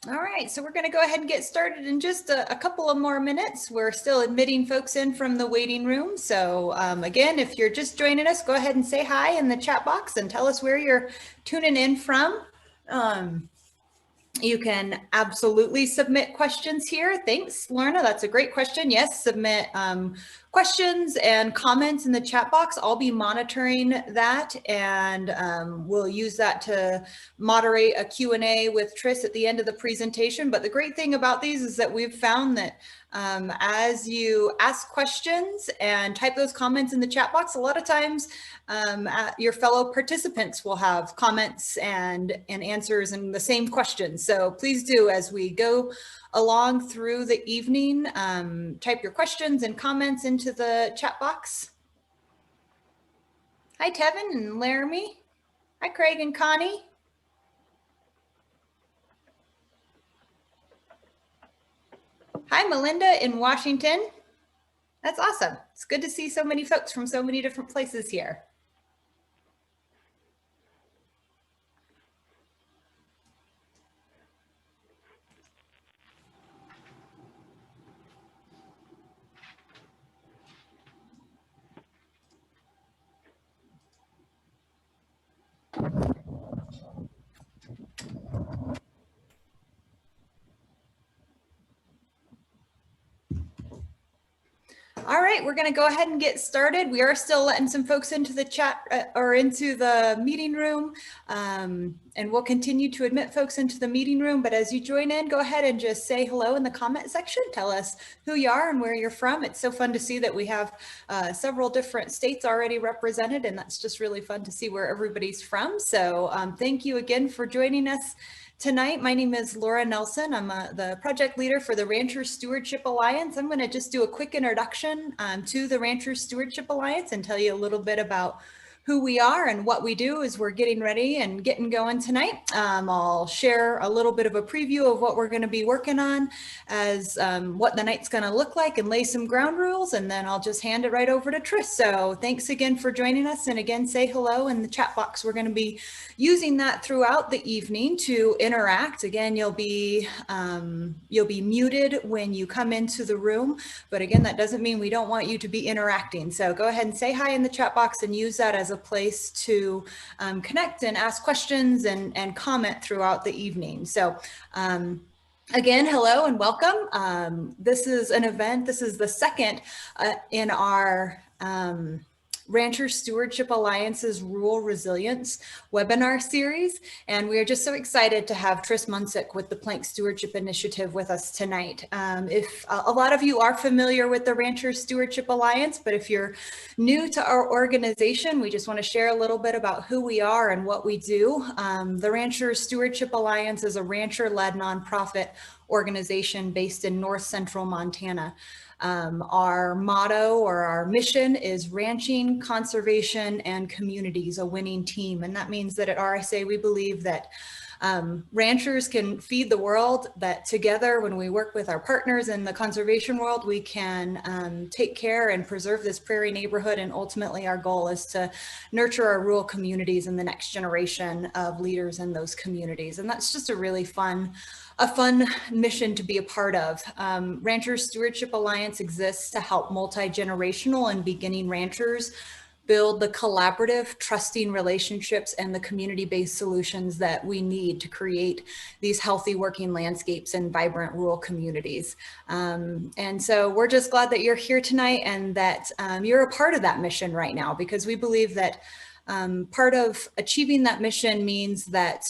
All right, so we're going to go ahead and get started in just a couple of more minutes. We're still admitting folks in from the waiting room. So again, if you're just joining us, go ahead and say hi in the chat box and tell us where you're tuning in from. You can absolutely submit questions here. Thanks, Lorna. That's a great question. Yes, submit questions and comments in the chat box. I'll be monitoring that, and we'll use that to moderate a Q&A with Tris at the end of the presentation. But the great thing about these is that we've found that as you ask questions and type those comments in the chat box, a lot of times your fellow participants will have comments and answers and the same questions. So please do, as we go along through the evening, type your questions and comments into the chat box. Hi, Tevin and Laramie. Hi, Craig and Connie. Hi, Melinda in Washington. That's awesome. It's good to see so many folks from so many different places here. All right, we're going to go ahead and get started. We are still letting some folks into the chat or into the meeting room, and we'll continue to admit folks into the meeting room. But as you join in, go ahead and just say hello in the comment section. Tell us who you are and where you're from. It's so fun to see that we have several different states already represented, and that's just really fun to see where everybody's from. So thank you again for joining us tonight. My name is Laura Nelson. I'm the project leader for the Ranchers Stewardship Alliance. I'm going to just do a quick introduction to the Ranchers Stewardship Alliance and tell you a little bit about who we are and what we do as we're getting ready and getting going tonight. I'll share a little bit of a preview of what we're going to be working on as what the night's going to look like and lay some ground rules, and then I'll just hand it right over to Tris. So thanks again for joining us, and again, say hello in the chat box. We're going to be using that throughout the evening to interact. Again, you'll be muted when you come into the room, but again, that doesn't mean we don't want you to be interacting. So go ahead and say hi in the chat box and use that as a place to connect and ask questions and comment throughout the evening. So again, hello and welcome. This is an event. This is the second in our Ranchers Stewardship Alliance's Rural Resilience webinar series. And we are just so excited to have Tris Munsick with the Plank Stewardship Initiative with us tonight. If a lot of you are familiar with the Ranchers Stewardship Alliance, but if you're new to our organization, we just want to share a little bit about who we are and what we do. The Ranchers Stewardship Alliance is a rancher-led nonprofit organization based in North Central Montana. Our motto or our mission is ranching, conservation, and communities, a winning team. And that means that at RSA, we believe that ranchers can feed the world, that together, when we work with our partners in the conservation world, we can take care and preserve this prairie neighborhood. And ultimately, our goal is to nurture our rural communities and the next generation of leaders in those communities. And that's just a really fun mission to be a part of. Ranchers Stewardship Alliance exists to help multi-generational and beginning ranchers build the collaborative, trusting relationships and the community-based solutions that we need to create these healthy working landscapes and vibrant rural communities. And so we're just glad that you're here tonight and that you're a part of that mission right now, because we believe that part of achieving that mission means that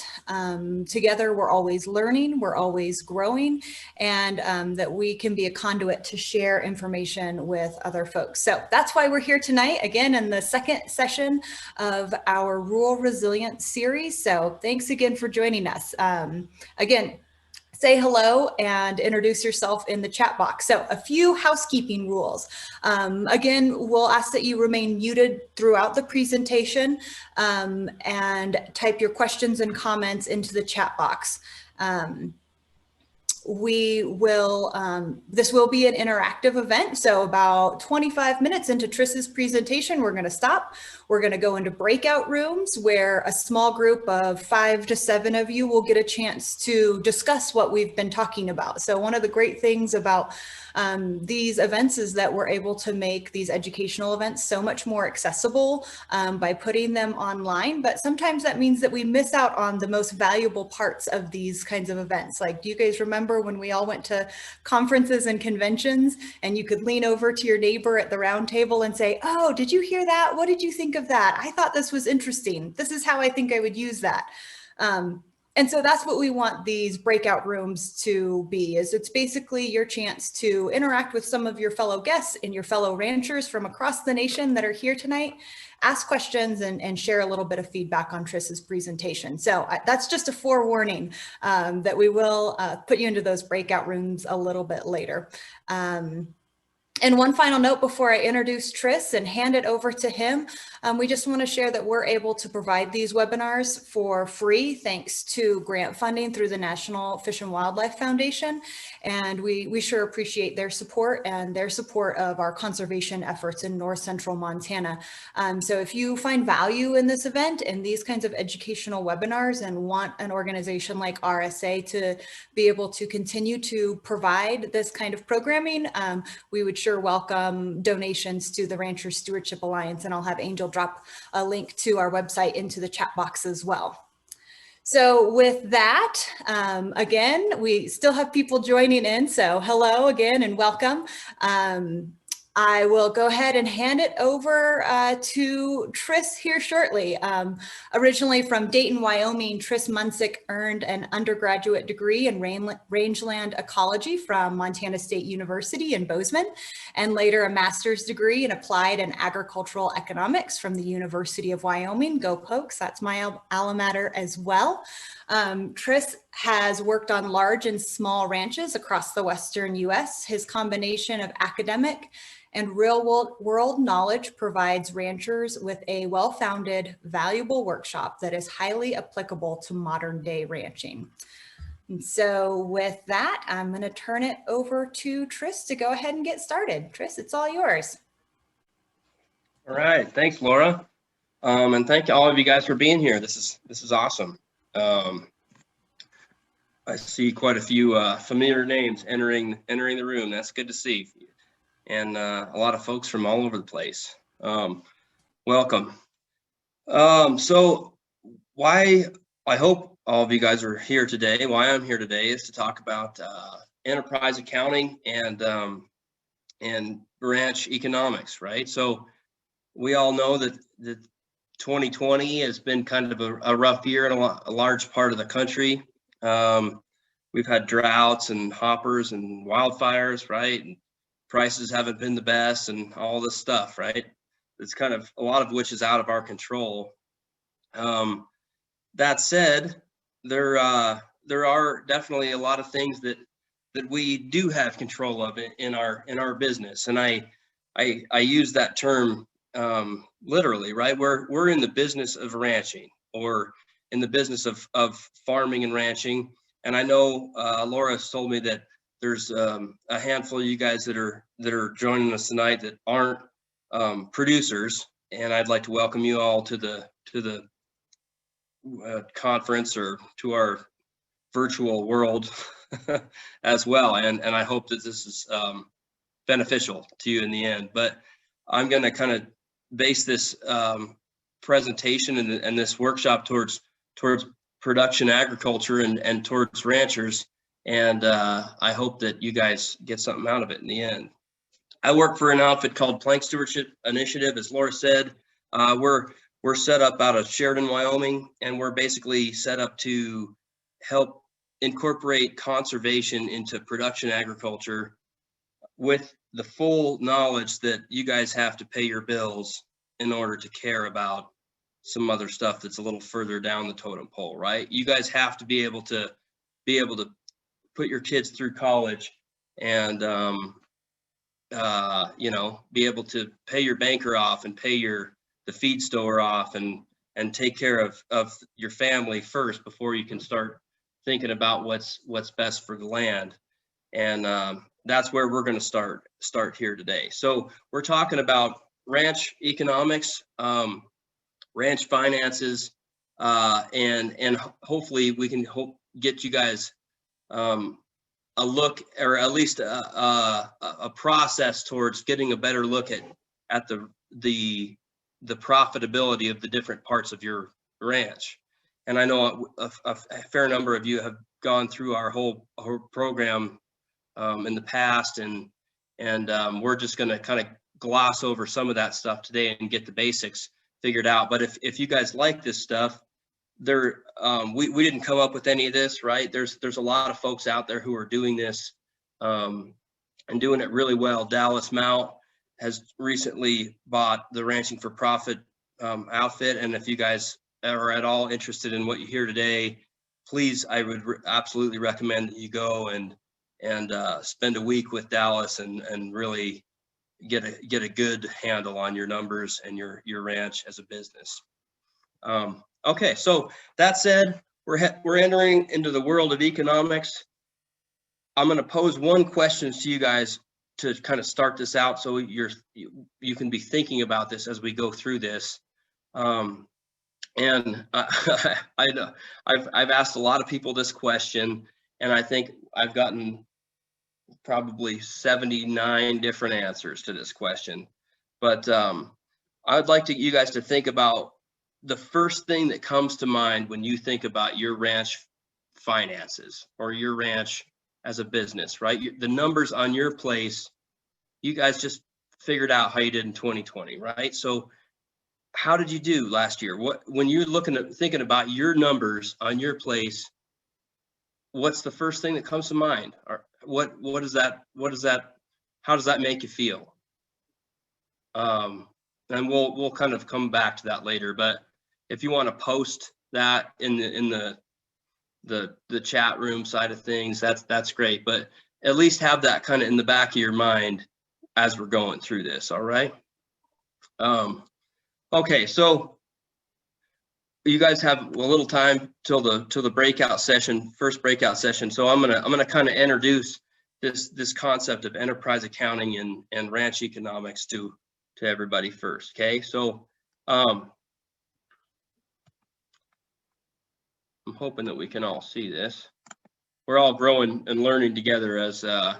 together we're always learning, we're always growing, and that we can be a conduit to share information with other folks. So that's why we're here tonight, again, in the second session of our Rural Resilience series. So thanks again for joining us. Again, say hello and introduce yourself in the chat box. So a few housekeeping rules. Again, we'll ask that you remain muted throughout the presentation and type your questions and comments into the chat box. we will, this will be an interactive event. So about 25 minutes into Triss's presentation, we're going to stop. We're going to go into breakout rooms where a small group of 5 to 7 of you will get a chance to discuss what we've been talking about. So one of the great things about these events is that we're able to make these educational events so much more accessible by putting them online. But sometimes that means that we miss out on the most valuable parts of these kinds of events. Like, do you guys remember when we all went to conferences and conventions and you could lean over to your neighbor at the round table and say, oh, did you hear that? What did you think of that? I thought this was interesting. This is how I think I would use that. And so that's what we want these breakout rooms to be, is it's basically your chance to interact with some of your fellow guests and your fellow ranchers from across the nation that are here tonight, ask questions and share a little bit of feedback on Triss's presentation. So that's just a forewarning that we will put you into those breakout rooms a little bit later. And one final note before I introduce Triss and hand it over to him, we just want to share that we're able to provide these webinars for free thanks to grant funding through the National Fish and Wildlife Foundation. And we sure appreciate their support and their support of our conservation efforts in North Central Montana. So if you find value in this event and these kinds of educational webinars and want an organization like RSA to be able to continue to provide this kind of programming, we would sure welcome donations to the Rancher Stewardship Alliance, and I'll have Angel drop a link to our website into the chat box as well. So with that, again, we still have people joining in, so hello again and welcome. I will go ahead and hand it over to Triss here shortly. Originally from Dayton, Wyoming, Triss Munsick earned an undergraduate degree in rangeland ecology from Montana State University in Bozeman, and later a master's degree in applied and agricultural economics from the University of Wyoming. Go Pokes, that's my alma mater as well. Triss has worked on large and small ranches across the Western US. His combination of academic and real world knowledge provides ranchers with a well-founded, valuable workshop that is highly applicable to modern day ranching. And so with that, I'm going to turn it over to Triss to go ahead and get started. Triss, it's all yours. All right, thanks, Laura. And thank all of you guys for being here. This is awesome. I see quite a few familiar names entering the room. That's good to see. And a lot of folks from all over the place. Welcome. So why I hope all of you guys are here today. Why I'm here today is to talk about enterprise accounting and ranch economics, right? So we all know that 2020 has been kind of a rough year in a large part of the country. We've had droughts and hoppers and wildfires, right? And prices haven't been the best and all this stuff, right? It's kind of a lot of which is out of our control. That said, there are definitely a lot of things that we do have control of in our business, and I use that term literally, right? We're in the business of ranching, or in the business of farming and ranching, and I know Laura has told me that there's a handful of you guys that are joining us tonight that aren't producers, and I'd like to welcome you all to the conference, or to our virtual world as well. And I hope that this is beneficial to you in the end. But I'm going to kind of base this presentation and this workshop towards production agriculture and towards ranchers. And I hope that you guys get something out of it in the end. I work for an outfit called Plank Stewardship Initiative. As Laura said, we're set up out of Sheridan, Wyoming, and we're basically set up to help incorporate conservation into production agriculture with the full knowledge that you guys have to pay your bills in order to care about some other stuff that's a little further down the totem pole, right? You guys have to be able to put your kids through college and you know, be able to pay your banker off and pay the feed store off and take care of your family first before you can start thinking about what's best for the land. And that's where we're going to start here today. So we're talking about ranch economics, ranch finances, and hopefully we can get you guys a look, or at least a process towards getting a better look at the profitability of the different parts of your ranch. And I know a fair number of you have gone through our whole program in the past, and we're just going to kind of gloss over some of that stuff today and get the basics figured out. But if you guys like this stuff, we didn't come up with any of this, right? There's a lot of folks out there who are doing this and doing it really well. Dallas Mount has recently bought the Ranching for Profit outfit, and if you guys are at all interested in what you hear today, please, I would absolutely recommend that you go and spend a week with Dallas and really get a good handle on your numbers and your ranch as a business. Okay, so that said, we're entering into the world of economics. I'm going to pose one question to you guys to kind of start this out, so you can be thinking about this as we go through this. And I've asked a lot of people this question, and I think I've gotten probably 79 different answers to this question. But I'd like you guys to think about the first thing that comes to mind when you think about your ranch finances or your ranch as a business, right? The numbers on your place, you guys just figured out how you did in 2020, right? So how did you do last year? When you're thinking about your numbers on your place, what's the first thing that comes to mind? Or how does that make you feel? And we'll kind of come back to that later, but if you want to post that in the chat room side of things, that's great. But at least have that kind of in the back of your mind as we're going through this. All right. Okay, so you guys have a little time till the breakout session, first breakout session. So I'm gonna kind of introduce this concept of enterprise accounting and ranch economics to everybody first. Okay, so I'm hoping that we can all see this. We're all growing and learning together as I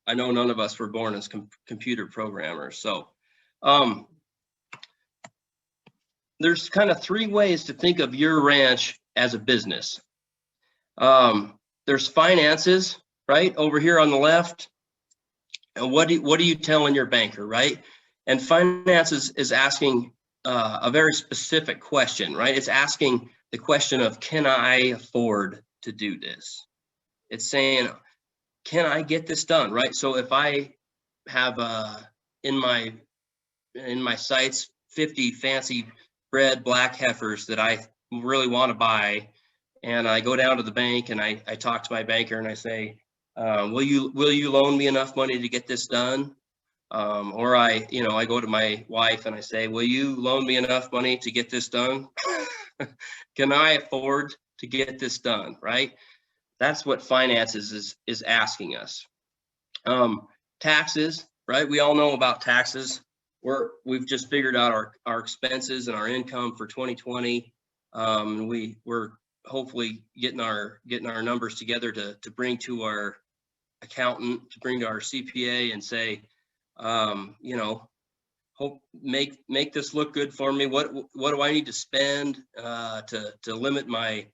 know none of us were born as computer programmers. So there's kind of three ways to think of your ranch as a business. There's finances, right, over here on the left. And what are you telling your banker, right? And finances is asking a very specific question, right? It's asking the question of, can I afford to do this? It's saying, can I get this done, right? So if I have in my sights 50 fancy bred black heifers that I really want to buy, and I go down to the bank and I talk to my banker and I say, will you loan me enough money to get this done? Or I go to my wife and I say, will you loan me enough money to get this done? Can I afford to get this done, right? That's what finances is asking us. Taxes, right? We all know about taxes. We've just figured out our expenses and our income for 2020. We're hopefully getting our numbers together to bring to our accountant, to bring to our CPA and say, hope make this look good for me. What do I need to spend to limit my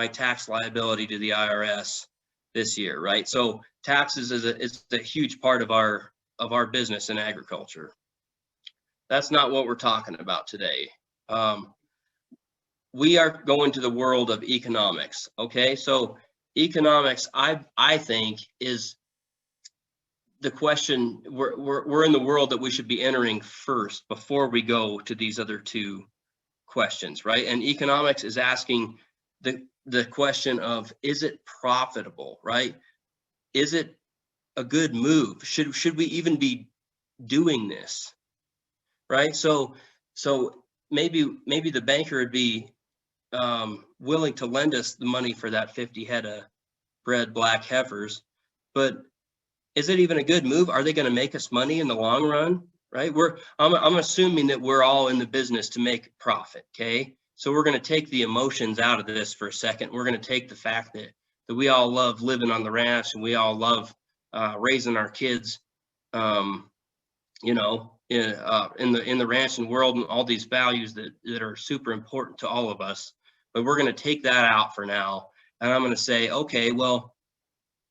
tax liability to the IRS this year, right? So taxes is a huge part of our business in agriculture. That's not what we're talking about today. We are going to the world of economics. Okay, so economics, I think, is the question we're in the world that we should be entering first before we go to these other two questions, right? And economics is asking the question of, is it profitable, right? Is it a good move? Should we even be doing this, right? So maybe the banker would be willing to lend us the money for that 50 head of bred black heifers, but is it even a good move? Are they going to make us money in the long run? Right? I'm assuming that we're all in the business to make profit. Okay. So we're going to take the emotions out of this for a second. We're going to take the fact that we all love living on the ranch and we all love raising our kids, you know, in the ranching world, and all these values that are super important to all of us. But we're going to take that out for now. And I'm going to say, okay, well,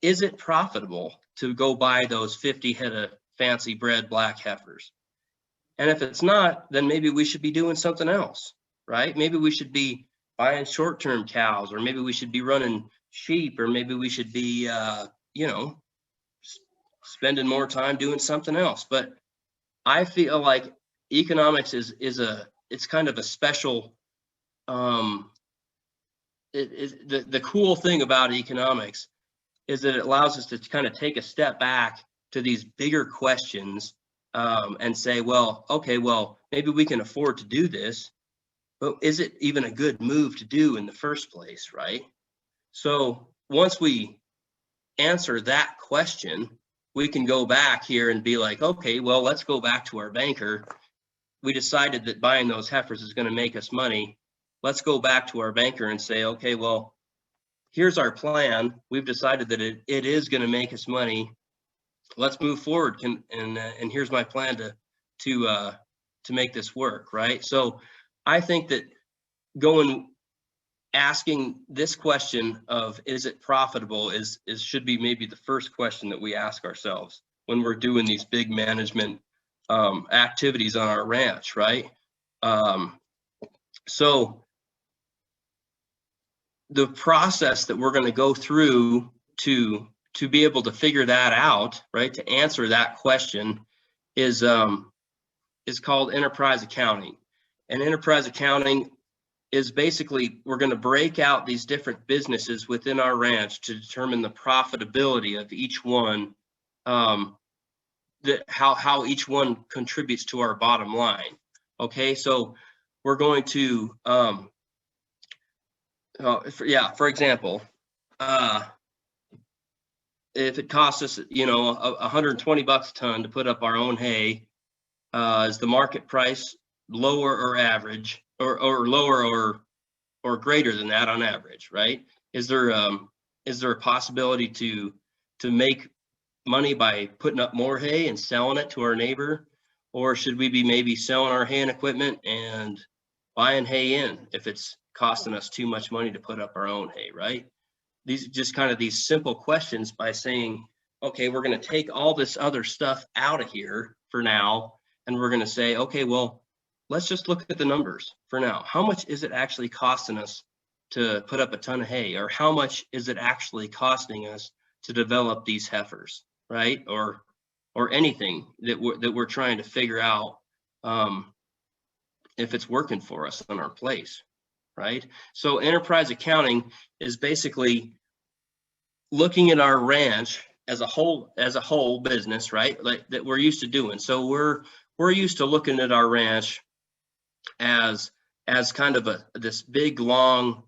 is it profitable to go buy those 50 head of fancy bred black heifers? And if it's not, then maybe we should be doing something else, right? Maybe we should be buying short-term cows, or maybe we should be running sheep, or maybe we should be, you know, spending more time doing something else. But I feel like economics it's kind of a special, the cool thing about economics is that it allows us to kind of take a step back to these bigger questions, and say, well, okay, well, maybe we can afford to do this, but is it even a good move to do in the first place, right? So once we answer that question, we can go back here and be like, okay, well, let's go back to our banker. We decided that buying those heifers is going to make us money. Let's go back to our banker and say, okay, well, here's our plan. We've decided that it is going to make us money. Let's move forward. And here's my plan to make this work, right? So I think that asking this question of, is it profitable, should be maybe the first question that we ask ourselves when we're doing these big management activities on our ranch, right? So the process that we're going to go through to be able to figure that out, right, to answer that question is called enterprise accounting. And enterprise accounting is basically, we're going to break out these different businesses within our ranch to determine the profitability of each one, how each one contributes to our bottom line. Okay, so we're going to, for example, if it costs us, you know, $120 a ton to put up our own hay, is the market price lower or average, or lower or greater than that on average, right? Is there a possibility to make money by putting up more hay and selling it to our neighbor, or should we be maybe selling our hay and equipment and buying hay in if it's costing us too much money to put up our own hay, right? These just kind of these simple questions by saying, okay, we're going to take all this other stuff out of here for now, and we're going to say, okay, well, let's just look at the numbers for now. How much is it actually costing us to put up a ton of hay, or how much is it actually costing us to develop these heifers, right? Or anything that we're trying to figure out if it's working for us on our place, right? So enterprise accounting is basically looking at our ranch as a whole business, right? Like that we're used to doing. So we're used to looking at our ranch as kind of this big, long,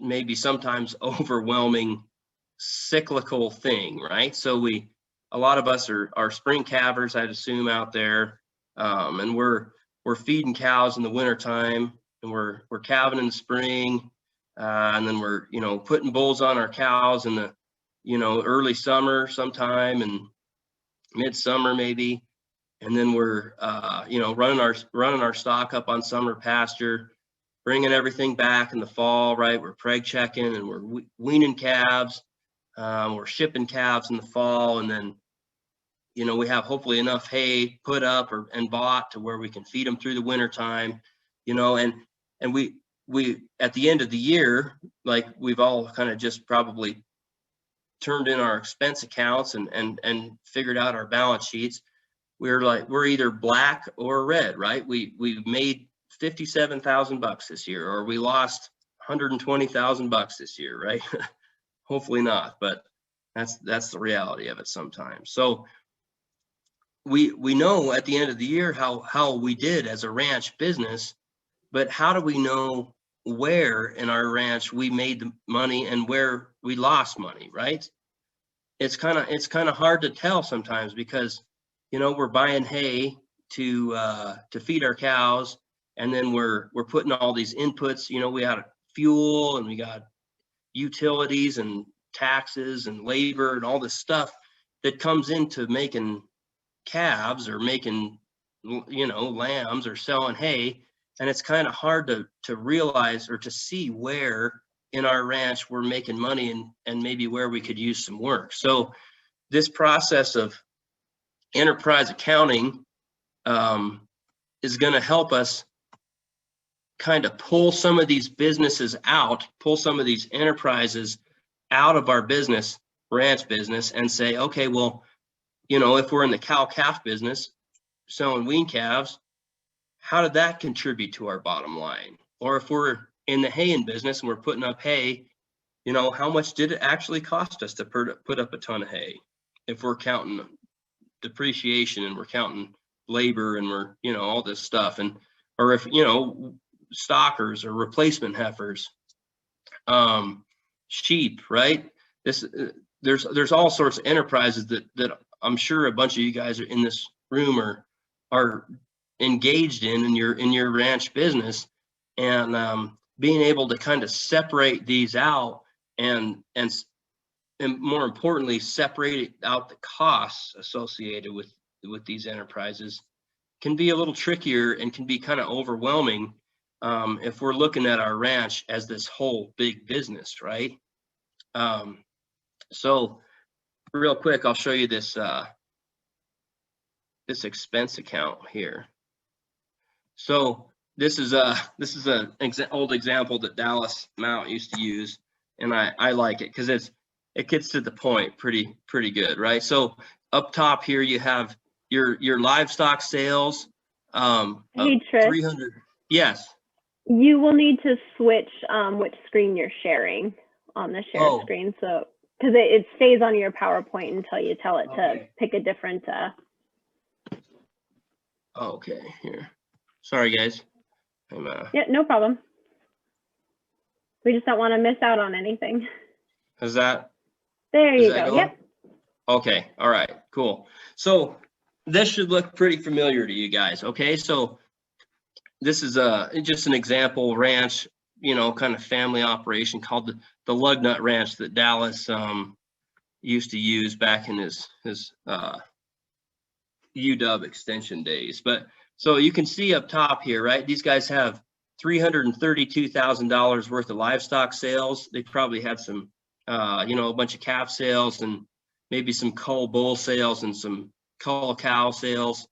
maybe sometimes overwhelming cyclical thing, right? So a lot of us are spring calvers, I'd assume, out there, and we're feeding cows in the wintertime, and we're calving in the spring, and then we're, you know, putting bulls on our cows in the, you know, early summer sometime and midsummer maybe, and then we're you know, running our stock up on summer pasture, bringing everything back in the fall, right? We're preg checking and we're weaning calves, we're shipping calves in the fall, and then, you know, we have hopefully enough hay put up and bought to where we can feed them through the winter time, you know, and we at the end of the year, like we've all kind of just probably turned in our expense accounts and figured out our balance sheets. We're either black or red, right? We made $57,000 this year, or we lost $120,000 this year, right? Hopefully not, but that's the reality of it sometimes. So we know at the end of the year how we did as a ranch business but how do we know where in our ranch we made the money and where we lost money, right? It's kind of hard to tell sometimes because, you know, we're buying hay to feed our cows, and then we're putting all these inputs. You know, we got fuel and we got utilities and taxes and labor and all this stuff that comes into making calves or making, you know, lambs or selling hay. And it's kind of hard to realize or to see where in our ranch we're making money and maybe where we could use some work. So this process of enterprise accounting is going to help us kind of pull some of these businesses out, pull some of these enterprises out of our business, ranch business, and say, okay, well, you know, if we're in the cow-calf business, selling wean calves, how did that contribute to our bottom line? Or if we're in the haying business and we're putting up hay, you know, how much did it actually cost us to put up a ton of hay? If we're counting depreciation and we're counting labor and we're, you know, all this stuff, and or if, you know, stockers or replacement heifers, sheep, right? There's all sorts of enterprises that I'm sure a bunch of you guys are in this room are engaged in your ranch business, and being able to kind of separate these out and more importantly, separate out the costs associated with these enterprises can be a little trickier and can be kind of overwhelming if we're looking at our ranch as this whole big business, right? So real quick, I'll show you this this expense account here. So this is an old example that Dallas Mount used to use, and I like it because it gets to the point pretty good, right? So up top here you have your livestock sales. Hey, Trish. 300. Yes. You will need to switch which screen you're sharing on the share screen, so because it stays on your PowerPoint until you tell it to pick a different. Okay, here. Sorry, guys. Yeah, no problem. We just don't want to miss out on anything. Is that? There you go. Yep. Okay. All right. Cool. So this should look pretty familiar to you guys. Okay. So this is just an example ranch, you know, kind of family operation called the Lug Nut Ranch that Dallas used to use back in his UW extension days. But so you can see up top here, right? These guys have $332,000 worth of livestock sales. They probably had some, you know, a bunch of calf sales and maybe some cull bull sales and some cull cow sales.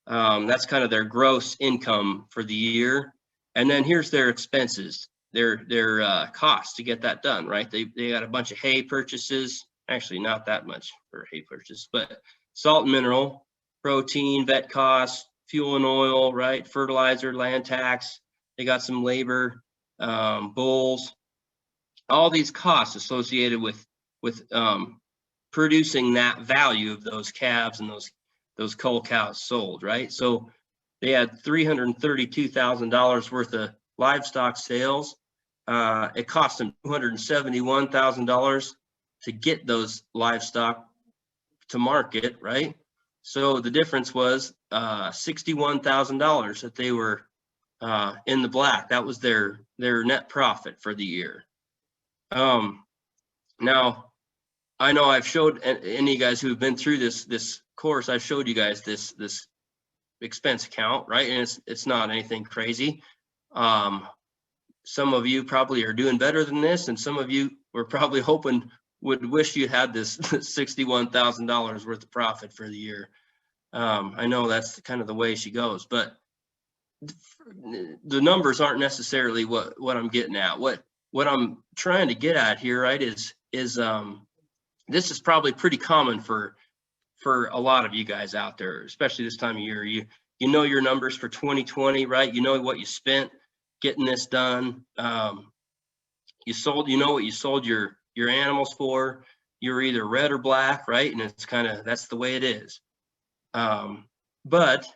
That's kind of their gross income for the year. And then here's their expenses, their costs to get that done, right? They got a bunch of hay purchases, actually not that much for hay purchase, but salt and mineral, protein, vet costs, fuel and oil, right? Fertilizer, land tax. They got some labor, bulls, all these costs associated with producing that value of those calves and those cull cows sold, right? So they had $332,000 worth of livestock sales. It cost them $271,000 to get those livestock to market, right? So the difference was $61,000 that they were in the black. That was their net profit for the year. Now, I know I've showed any of you guys who've been through this course, I've showed you guys this expense account, right? And it's not anything crazy. Some of you probably are doing better than this, and some of you were probably would wish you had this $61,000 worth of profit for the year. I know that's kind of the way she goes, but the numbers aren't necessarily what I'm getting at. What I'm trying to get at here, right, is this is probably pretty common for a lot of you guys out there, especially this time of year. You know your numbers for 2020, right? You know what you spent getting this done. You know what you sold your animals for. You're either red or black, right? And it's kind of, that's the way it is. But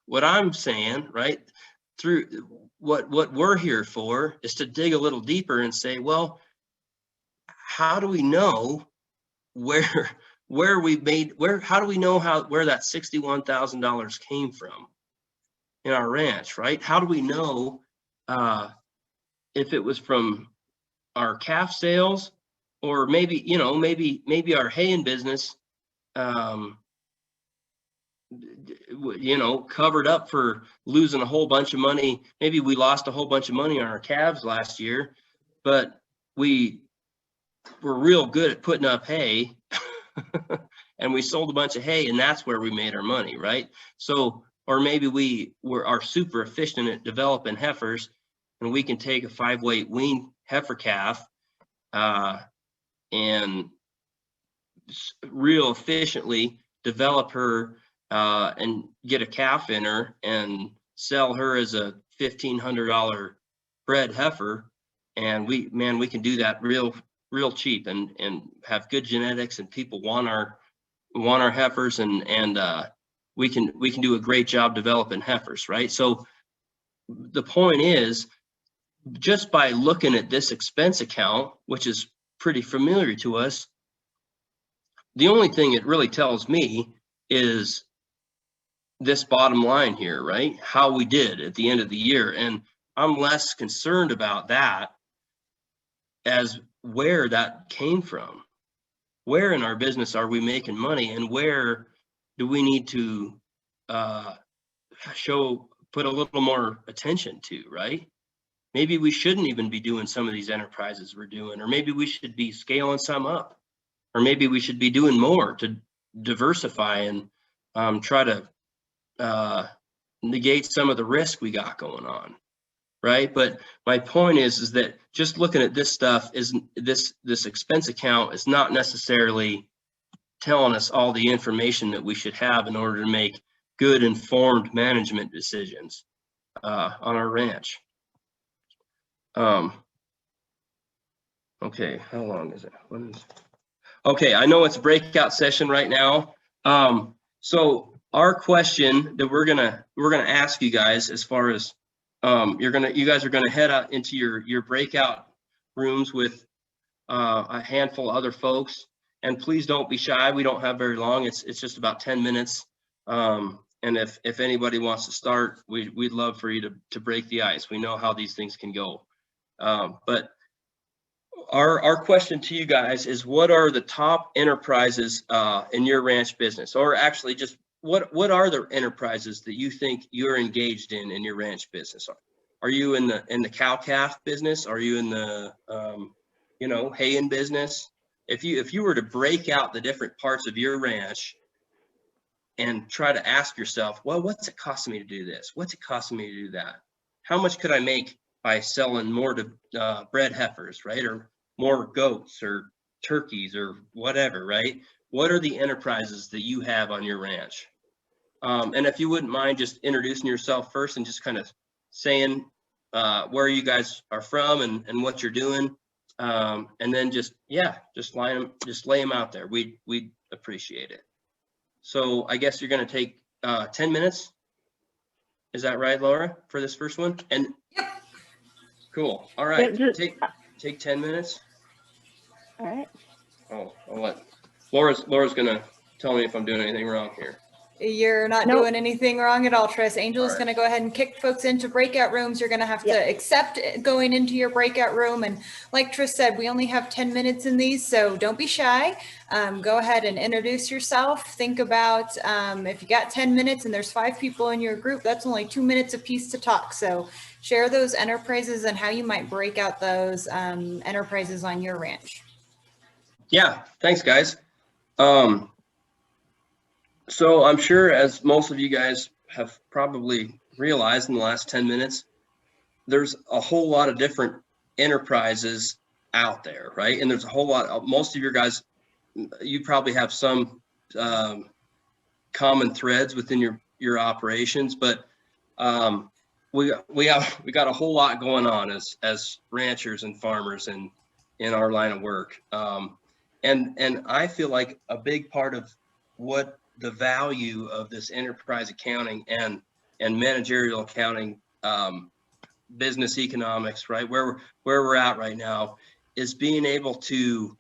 what I'm saying, right, through what we're here for is to dig a little deeper and say, well, how do we know where we made, how do we know where that $61,000 came from in our ranch, right? How do we know if it was from our calf sales, or maybe, maybe our haying business, covered up for losing a whole bunch of money. Maybe we lost a whole bunch of money on our calves last year, but we were real good at putting up hay and we sold a bunch of hay, and that's where we made our money, right? So, or maybe we are super efficient at developing heifers, and we can take a 5-weight wean heifer calf and real efficiently develop her and get a calf in her and sell her as a $1,500 bred heifer. And we can do that real cheap and have good genetics, and people want our heifers, and we can do a great job developing heifers, right? So the point is, just by looking at this expense account, which is pretty familiar to us, the only thing it really tells me is this bottom line here, right? How we did at the end of the year. And I'm less concerned about that as where that came from. Where in our business are we making money, and where do we need to put a little more attention to, right? Maybe we shouldn't even be doing some of these enterprises we're doing, or maybe we should be scaling some up, or maybe we should be doing more to diversify and try to negate some of the risk we got going on, right? But my point is that just looking at this stuff, this expense account is not necessarily telling us all the information that we should have in order to make good, informed management decisions on our ranch. Okay, how long is it? Okay, I know it's a breakout session right now. So our question that we're gonna ask you guys, as far as you guys are gonna head out into your breakout rooms with a handful of other folks, and please don't be shy. We don't have very long. It's just about 10 minutes. And if anybody wants to start, we'd love for you to break the ice. We know how these things can go. But our question to you guys is, what are the top enterprises in your ranch business? Or actually, just what are the enterprises that you think you're engaged in your ranch business? Are you in the cow calf business? Are you in the haying business? If you were to break out the different parts of your ranch and try to ask yourself, well, what's it costing me to do this? What's it costing me to do that? How much could I make by selling more to bred heifers, right? Or more goats or turkeys or whatever, right? What are the enterprises that you have on your ranch? And if you wouldn't mind just introducing yourself first and just kind of saying where you guys are from and what you're doing. And then just lay them out there. We'd appreciate it. So I guess you're going to take 10 minutes. Is that right, Laura, for this first one? And cool. All right. Take 10 minutes. All right. Oh, I'll let Laura's going to tell me if I'm doing anything wrong here. You're not doing anything wrong at all, Tris. Angel is going to go ahead and kick folks into breakout rooms. You're going to have to accept going into your breakout room. And like Tris said, we only have 10 minutes in these, so don't be shy. Go ahead and introduce yourself. Think about if you got 10 minutes and there's 5 people in your group, that's only 2 minutes apiece to talk. So share those enterprises and how you might break out those enterprises on your ranch. Yeah, thanks, guys. So I'm sure, as most of you guys have probably realized in the last 10 minutes, there's a whole lot of different enterprises out there, right? And there's a whole lot, most of your guys, you probably have some common threads within your operations, but we got a whole lot going on as ranchers and farmers in our line of work. And I feel like a big part of what the value of this enterprise accounting and managerial accounting business economics, right? Where we're at right now is being able to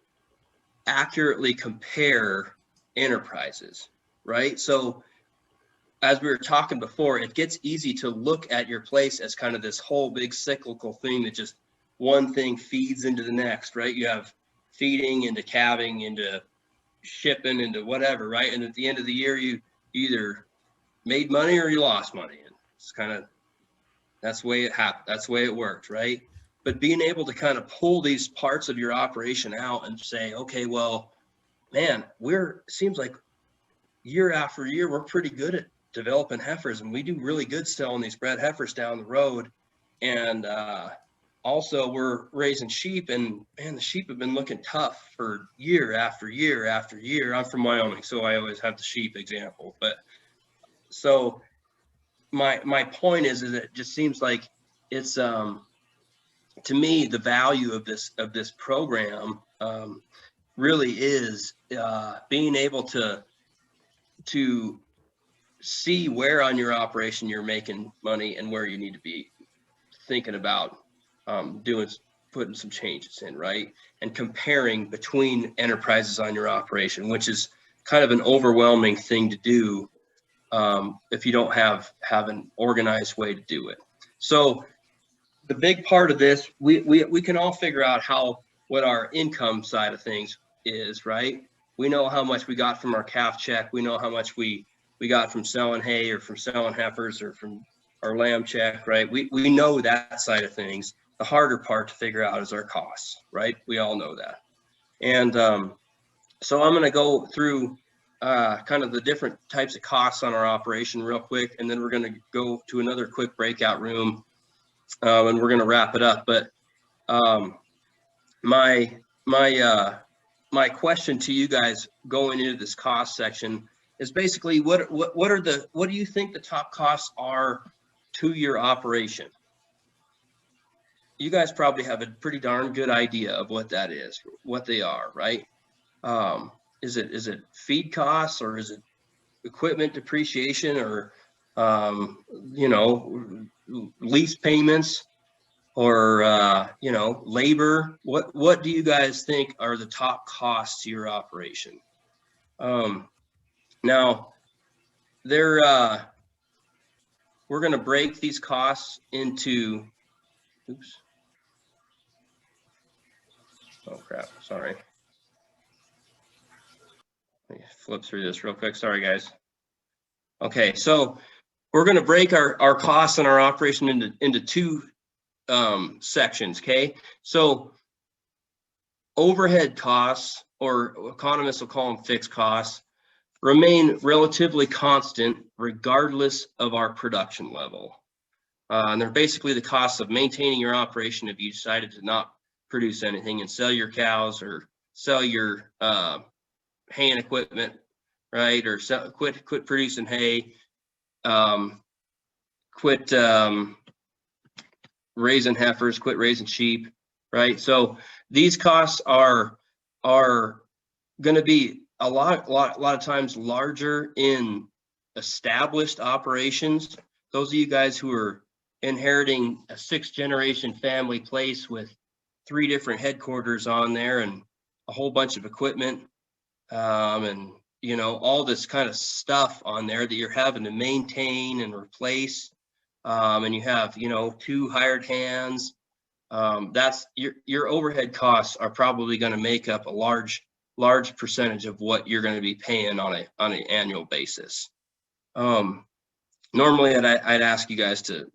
accurately compare enterprises, right? So as we were talking before, it gets easy to look at your place as kind of this whole big cyclical thing that just one thing feeds into the next, right? You have feeding into calving, into shipping, into whatever, right? And at the end of the year, you either made money or you lost money. And it's kind of, that's the way it happened. That's the way it worked, right? But being able to kind of pull these parts of your operation out and say, okay, well, man, seems like year after year, we're pretty good at developing heifers, and we do really good selling these bred heifers down the road. And also we're raising sheep, and man, the sheep have been looking tough for year after year after year. I'm from Wyoming, so I always have the sheep example. But so my point is that it just seems like it's to me, the value of this program really is being able to see where on your operation you're making money and where you need to be thinking about putting some changes in, right? And comparing between enterprises on your operation, which is kind of an overwhelming thing to do if you don't have an organized way to do it. So the big part of this, we can all figure out what our income side of things is, right? We know how much we got from our calf check. We know how much we got from selling hay or from selling heifers or from our lamb check, right? We know that side of things. The harder part to figure out is our costs, right? We all know that. And so I'm going to go through kind of the different types of costs on our operation real quick, and then we're going to go to another quick breakout room, and we're going to wrap it up. But my question to you guys going into this cost section is basically what do you think the top costs are to your operation? You guys probably have a pretty darn good idea of what that is, what they are, right? Is it feed costs, or is it equipment depreciation, or lease payments, or labor? What do you guys think are the top costs to your operation? Now, we're going to break these costs into, oops. Oh crap, sorry. Let me flip through this real quick. Sorry, guys. Okay, so we're going to break our costs and our operation into two sections, okay? So overhead costs, or economists will call them fixed costs, remain relatively constant regardless of our production level. And they're basically the costs of maintaining your operation if you decided to not produce anything and sell your cows, or sell your haying equipment, right? Or quit producing hay, quit raising heifers, quit raising sheep, right? So these costs are going to be a lot of times larger in established operations. Those of you guys who are inheriting a 6th generation family place with 3 different headquarters on there and a whole bunch of equipment, and all this kind of stuff on there that you're having to maintain and replace, and you have 2 hired hands, that's your overhead costs are probably going to make up a large percentage of what you're going to be paying on an annual basis. Normally I'd ask you guys to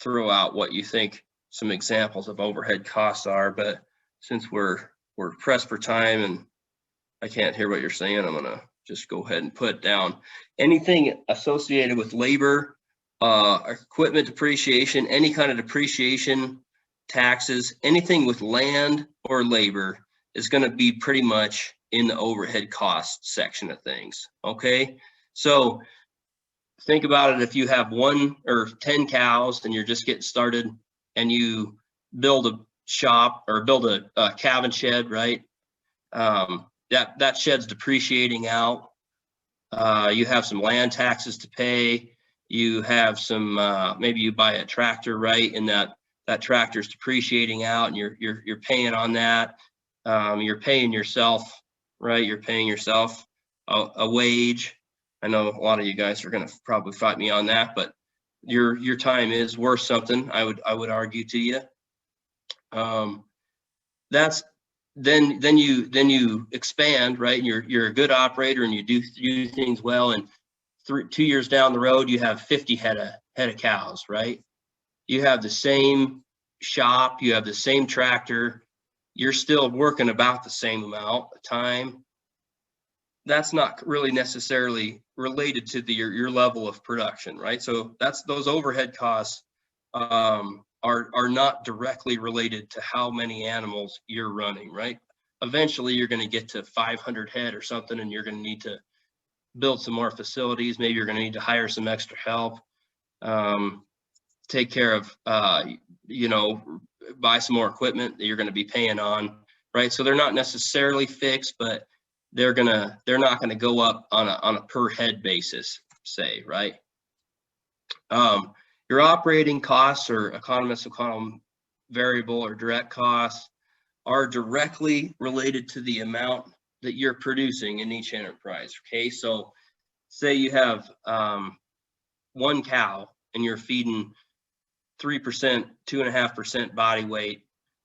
throw out what you think some examples of overhead costs are, but since we're pressed for time and I can't hear what you're saying, I'm going to just go ahead and put down anything associated with labor, equipment depreciation, any kind of depreciation, taxes, anything with land or labor is going to be pretty much in the overhead cost section of things. Okay, so think about it. If you have 1 or 10 cows and you're just getting started, and you build a shop or build a calving shed, right? That shed's depreciating out. You have some land taxes to pay. You have some, maybe you buy a tractor, right? And that tractor's depreciating out, and you're paying on that. You're paying yourself, right? You're paying yourself a wage. I know a lot of you guys are going to probably fight me on that, but your time is worth something. I would argue to you. That's then you expand, right? And you're a good operator, and you do things well. And 2 years down the road, you have 50 head of cows, right? You have the same shop, you have the same tractor, you're still working about the same amount of time. That's not really necessarily related to your level of production, right? So those overhead costs are not directly related to how many animals you're running, right? Eventually, you're going to get to 500 head or something, and you're going to need to build some more facilities. Maybe you're going to need to hire some extra help, take care of, buy some more equipment that you're going to be paying on, right? So they're not necessarily fixed, but they're not going to go up on a per head basis, say, right? Your operating costs, or economists will call them variable or direct costs, are directly related to the amount that you're producing in each enterprise. Okay, so say you have 1 cow and you're feeding 3%, 2.5% body weight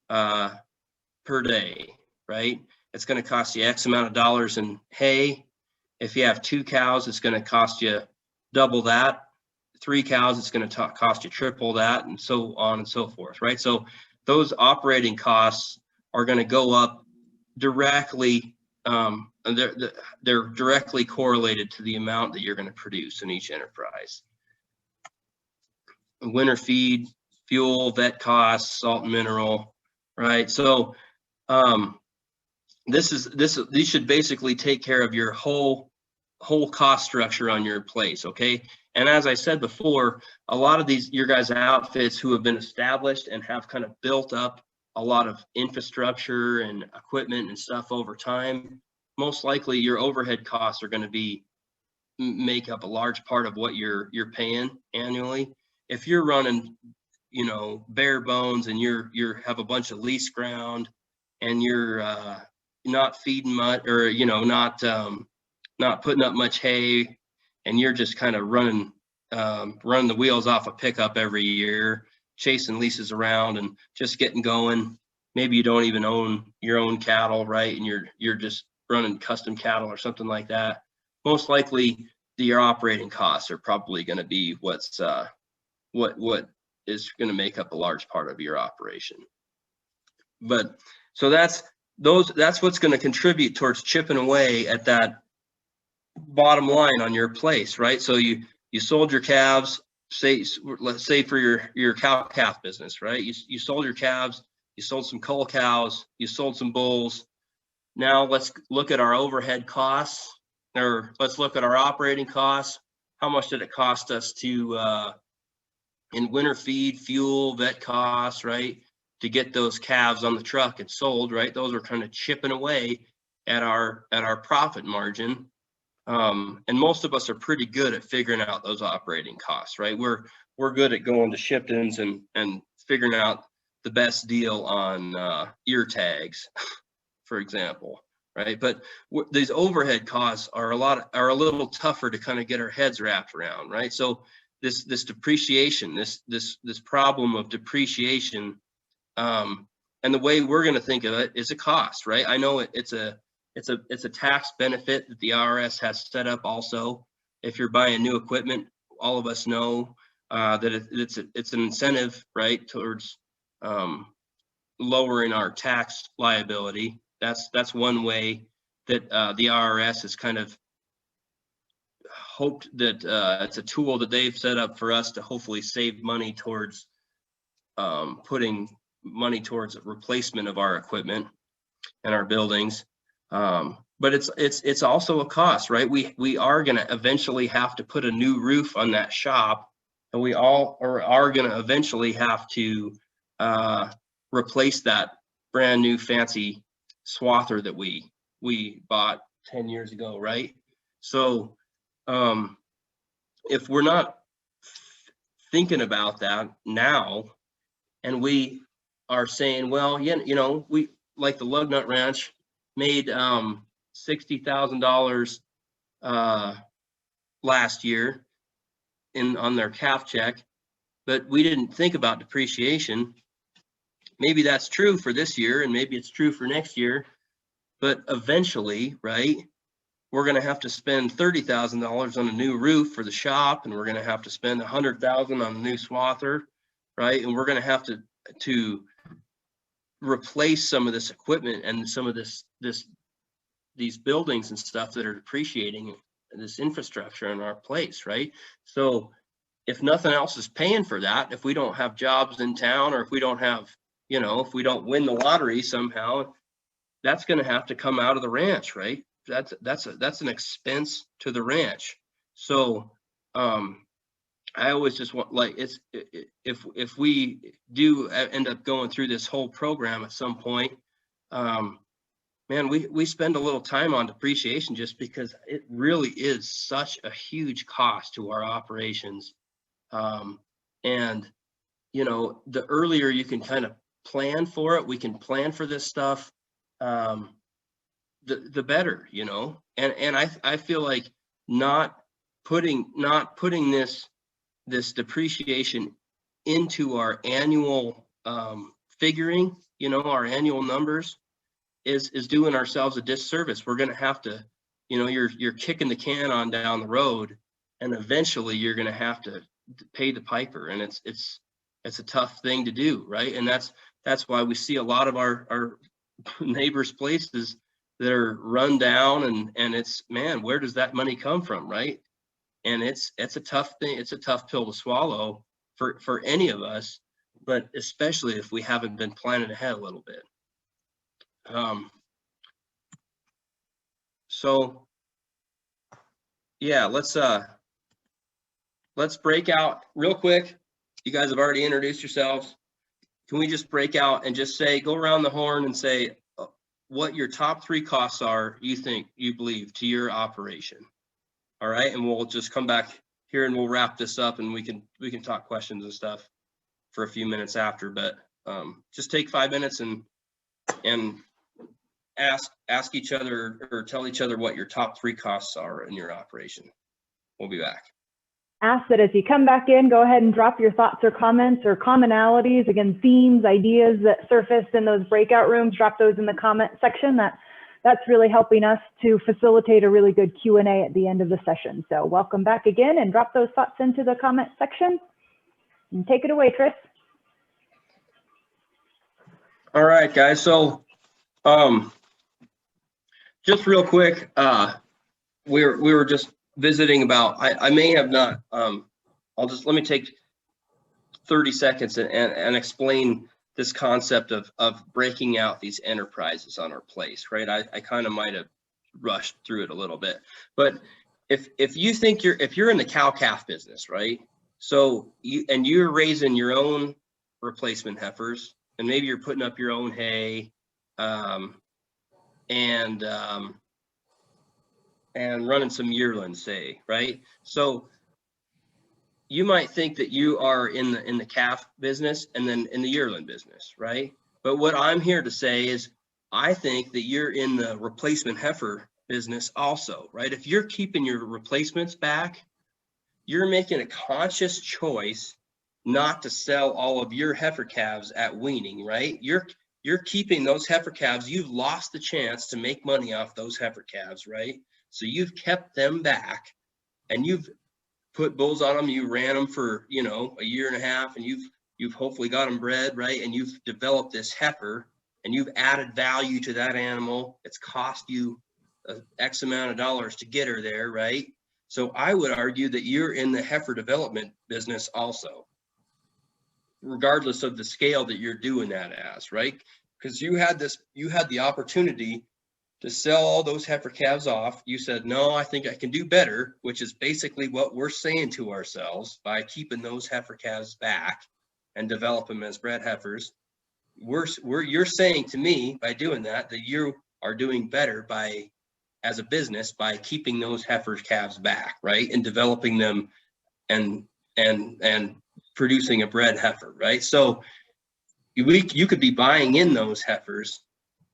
per day, right? It's going to cost you X amount of dollars in hay. If you have 2 cows, it's going to cost you double that. 3 cows, it's going to cost you triple that, and so on and so forth, right? So those operating costs are going to go up directly. They're directly correlated to the amount that you're going to produce in each enterprise. Winter feed, fuel, vet costs, salt and mineral, right? So these should basically take care of your whole cost structure on your place, okay? And as I said before, a lot of your guys' outfits who have been established and have kind of built up a lot of infrastructure and equipment and stuff over time, most likely your overhead costs are going to make up a large part of what you're paying annually. If you're running, bare bones, and you have a bunch of lease ground, and you're not feeding much, or not putting up much hay, and you're just kind of running the wheels off a pickup every year, chasing leases around and just getting going. Maybe you don't even own your own cattle, right? And you're just running custom cattle or something like that. Most likely, your operating costs are probably going to be what is going to make up a large part of your operation. But so that's what's going to contribute towards chipping away at that bottom line on your place, right? So you sold your calves, let's say for your cow-calf business, right? You sold your calves, you sold some cull cows, you sold some bulls. Now let's look at our overhead costs, or let's look at our operating costs. How much did it cost us to in winter feed, fuel, vet costs, right, to get those calves on the truck and sold, right? Those are kind of chipping away at our profit margin. And most of us are pretty good at figuring out those operating costs, right? We're good at going to Shipton's and figuring out the best deal on ear tags, for example, right? But these overhead costs are a little tougher to kind of get our heads wrapped around, right? So this depreciation, this problem of depreciation, and the way we're going to think of it is a cost, right? I know it's a tax benefit that the IRS has set up also. If you're buying new equipment, all of us know that it's an incentive, right, towards lowering our tax liability. That's one way that the IRS has kind of hoped that it's a tool that they've set up for us to hopefully save money towards putting money towards a replacement of our equipment and our buildings. But it's also a cost, right? We are going to eventually have to put a new roof on that shop, and we are going to eventually have to replace that brand new fancy swather that we bought 10 years ago, right? So if we're not thinking about that now and we are saying, well, you know, we, like the Lug Nut Ranch made $60,000 last year on their calf check, but we didn't think about depreciation. Maybe that's true for this year, and maybe it's true for next year, but eventually, right, we're going to have to spend $30,000 on a new roof for the shop, and we're going to have to spend $100,000 on a new swather, right? And we're going to have to replace some of this equipment and some of these buildings and stuff that are depreciating this infrastructure in our place, right? So if nothing else is paying for that, if we don't have jobs in town, or if we don't have, you know, if we don't win the lottery somehow, that's going to have to come out of the ranch, right? That's an expense to the ranch. So I always just want, like, if we do end up going through this whole program at some point, man, we spend a little time on depreciation just because it really is such a huge cost to our operations. And, you know, the earlier you can kind of plan for it, we can plan for this stuff, the better, you know. And I feel like not putting this depreciation into our annual figuring, you know, our annual numbers, is doing ourselves a disservice. We're going to have to, you know, you're kicking the can on down the road, and eventually you're going to have to pay the piper, and it's a tough thing to do, right? And that's why we see a lot of our neighbors' places that are run down, and it's, man, where does that money come from, right? And it's a tough thing. It's a tough pill to swallow for any of us, but especially if we haven't been planning ahead a little bit. So yeah, let's break out real quick. You guys have already introduced yourselves. Can we just break out and just say, go around the horn and say what your top 3 costs are, you believe, to your operation? All right, and we'll just come back here and we'll wrap this up, and we can talk questions and stuff for a few minutes after. But just take 5 minutes and ask each other, or tell each other what your top 3 costs are in your operation. We'll be back. Ask that as you come back in, go ahead and drop your thoughts or comments or commonalities, again, themes, ideas that surfaced in those breakout rooms, drop those in the comment section. That's really helping us to facilitate a really good Q&A at the end of the session. So welcome back again, and drop those thoughts into the comment section. And take it away, Chris. All right, guys. So just real quick, we were just visiting about, I may have not, let me take 30 seconds and explain this concept of breaking out these enterprises on our place, right? I kind of might have rushed through it a little bit, but if you think if you're in the cow-calf business, right? So you're raising your own replacement heifers, and maybe you're putting up your own hay, and running some yearlings, say, right? So you might think that you are in the calf business and then in the yearling business, right? But what I'm here to say is, I think that you're in the replacement heifer business also, right? If you're keeping your replacements back, you're making a conscious choice not to sell all of your heifer calves at weaning, right? You're keeping those heifer calves. You've lost the chance to make money off those heifer calves, right? So you've kept them back, and you've put bulls on them. You ran them for, you know, a year and a half, and you've hopefully got them bred, right? And you've developed this heifer, and you've added value to that animal. It's cost you X amount of dollars to get her there, right? So I would argue that you're in the heifer development business also, regardless of the scale that you're doing that as, right? Because you had the opportunity to sell all those heifer calves off. You said, no, I think I can do better, which is basically what we're saying to ourselves by keeping those heifer calves back and develop them as bred heifers. You're saying to me, by doing that you are doing better as a business by keeping those heifer calves back, right? And developing them and producing a bred heifer, right? So You could be buying in those heifers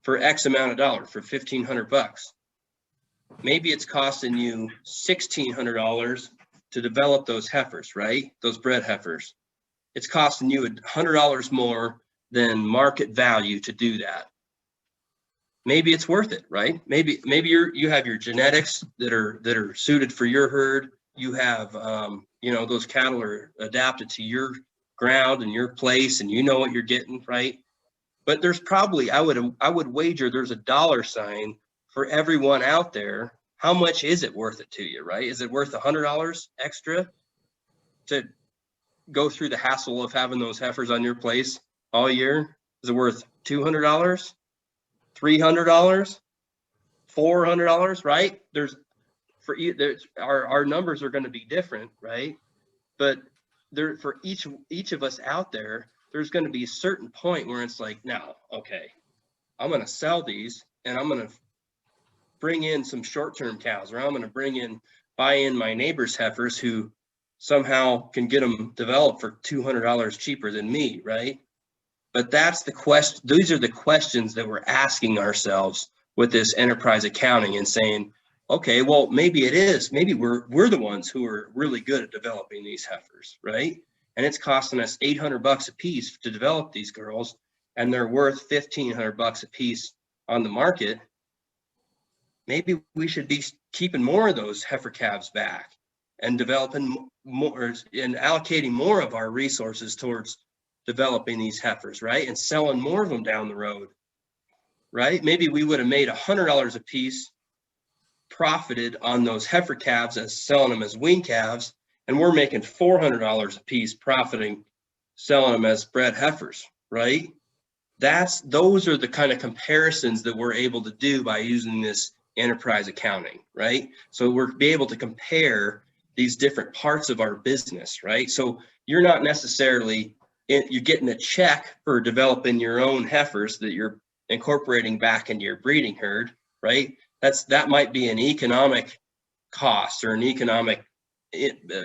for X amount of dollars, for $1,500. Maybe it's costing you $1,600 to develop those heifers, right? Those bred heifers. It's costing you $100 more than market value to do that. Maybe it's worth it, right? Maybe you have your genetics that are suited for your herd. You have those cattle are adapted to your ground and your place, and you know what you're getting, right? But there's probably, I would wager there's a dollar sign for everyone out there. How much is it worth it to you, right? Is it worth $100 extra to go through the hassle of having those heifers on your place all year? Is it worth $200, $300, $400, right? Our numbers are going to be different, right? But there, for each of us out there, there's going to be a certain point where it's like, now, okay, I'm going to sell these and I'm going to bring in some short-term cows, or I'm going to buy in my neighbor's heifers who somehow can get them developed for $200 cheaper than me, right? But that's the question. These are the questions that we're asking ourselves with this enterprise accounting, and saying, okay, well, maybe it is. Maybe we're the ones who are really good at developing these heifers, right? And it's costing us $800 a piece to develop these girls, and they're worth $1,500 a piece on the market. Maybe we should be keeping more of those heifer calves back and developing more and allocating more of our resources towards developing these heifers, right? And selling more of them down the road, right? Maybe we would have made $100 a piece, profited on those heifer calves as selling them as wean calves, and we're making $400 a piece profiting selling them as bred heifers, right? Those are the kind of comparisons that we're able to do by using this enterprise accounting, right? So we're be able to compare these different parts of our business, right? So you're not necessarily, you're getting a check for developing your own heifers that you're incorporating back into your breeding herd, right? That might be an economic cost or an economic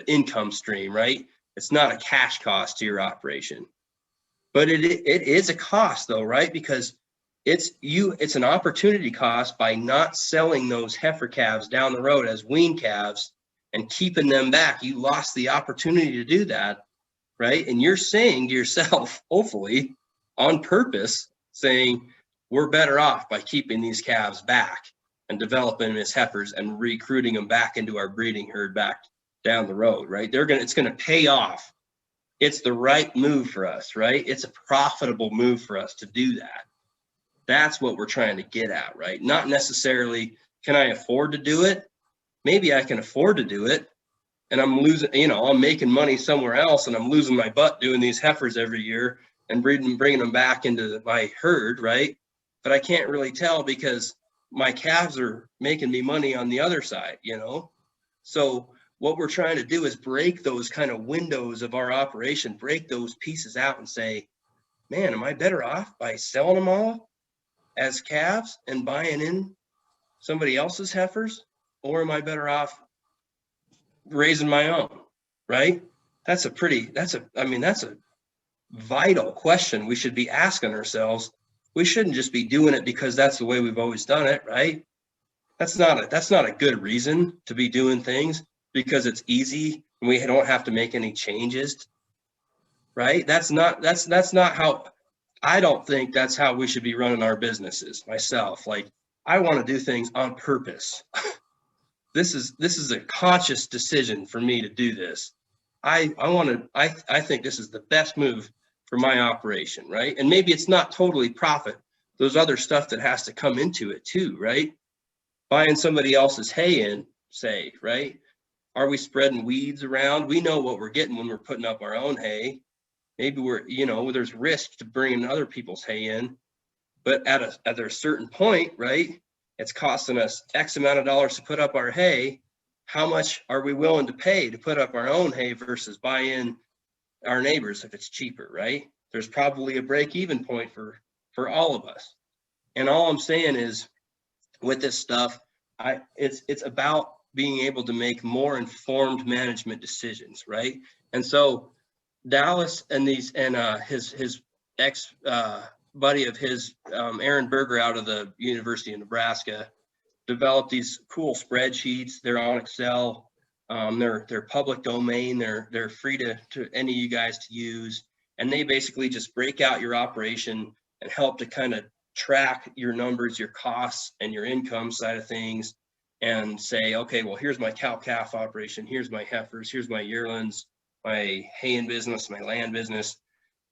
income stream, right? It's not a cash cost to your operation, but it is a cost though, right? Because it's an opportunity cost by not selling those heifer calves down the road as wean calves and keeping them back. You lost the opportunity to do that, right? And you're saying to yourself, hopefully on purpose, saying we're better off by keeping these calves back and developing them as heifers and recruiting them back into our breeding herd back down the road, right? It's going to pay off. It's the right move for us, right? It's a profitable move for us to do that. That's what we're trying to get at, right? Not necessarily, can I afford to do it? Maybe I can afford to do it, and I'm losing, I'm making money somewhere else, and I'm losing my butt doing these heifers every year and bringing them back into my herd, right? But I can't really tell because my calves are making me money on the other side, So what we're trying to do is break those kind of windows of our operation, break those pieces out and say, man, am I better off by selling them all as calves and buying in somebody else's heifers? Or am I better off raising my own, right? That's a vital question we should be asking ourselves. We shouldn't just be doing it because that's the way we've always done it, right? That's not a good reason to be doing things because it's easy and we don't have to make any changes, right? That's not how, I don't think that's how we should be running our businesses myself. Like, I want to do things on purpose. This is a conscious decision for me to do this. I think this is the best move for my operation, right? And maybe it's not totally profit. There's other stuff that has to come into it too, right? Buying somebody else's hay in, say, right? Are we spreading weeds around? We know what we're getting when we're putting up our own hay. Maybe there's risk to bringing other people's hay in, but at a certain point, right? It's costing us X amount of dollars to put up our hay. How much are we willing to pay to put up our own hay versus buy in our neighbors if it's cheaper, right? There's probably a break-even point for all of us. And all I'm saying is, with this stuff, it's about being able to make more informed management decisions, right? And so Dallas and his buddy of his, Aaron Berger out of the University of Nebraska, developed these cool spreadsheets. They're on Excel. They're public domain. They're free to any of you guys to use. And they basically just break out your operation and help to kind of track your numbers, your costs, and your income side of things, and say, okay, well, here's my cow-calf operation. Here's my heifers. Here's my yearlings, my haying business, my land business,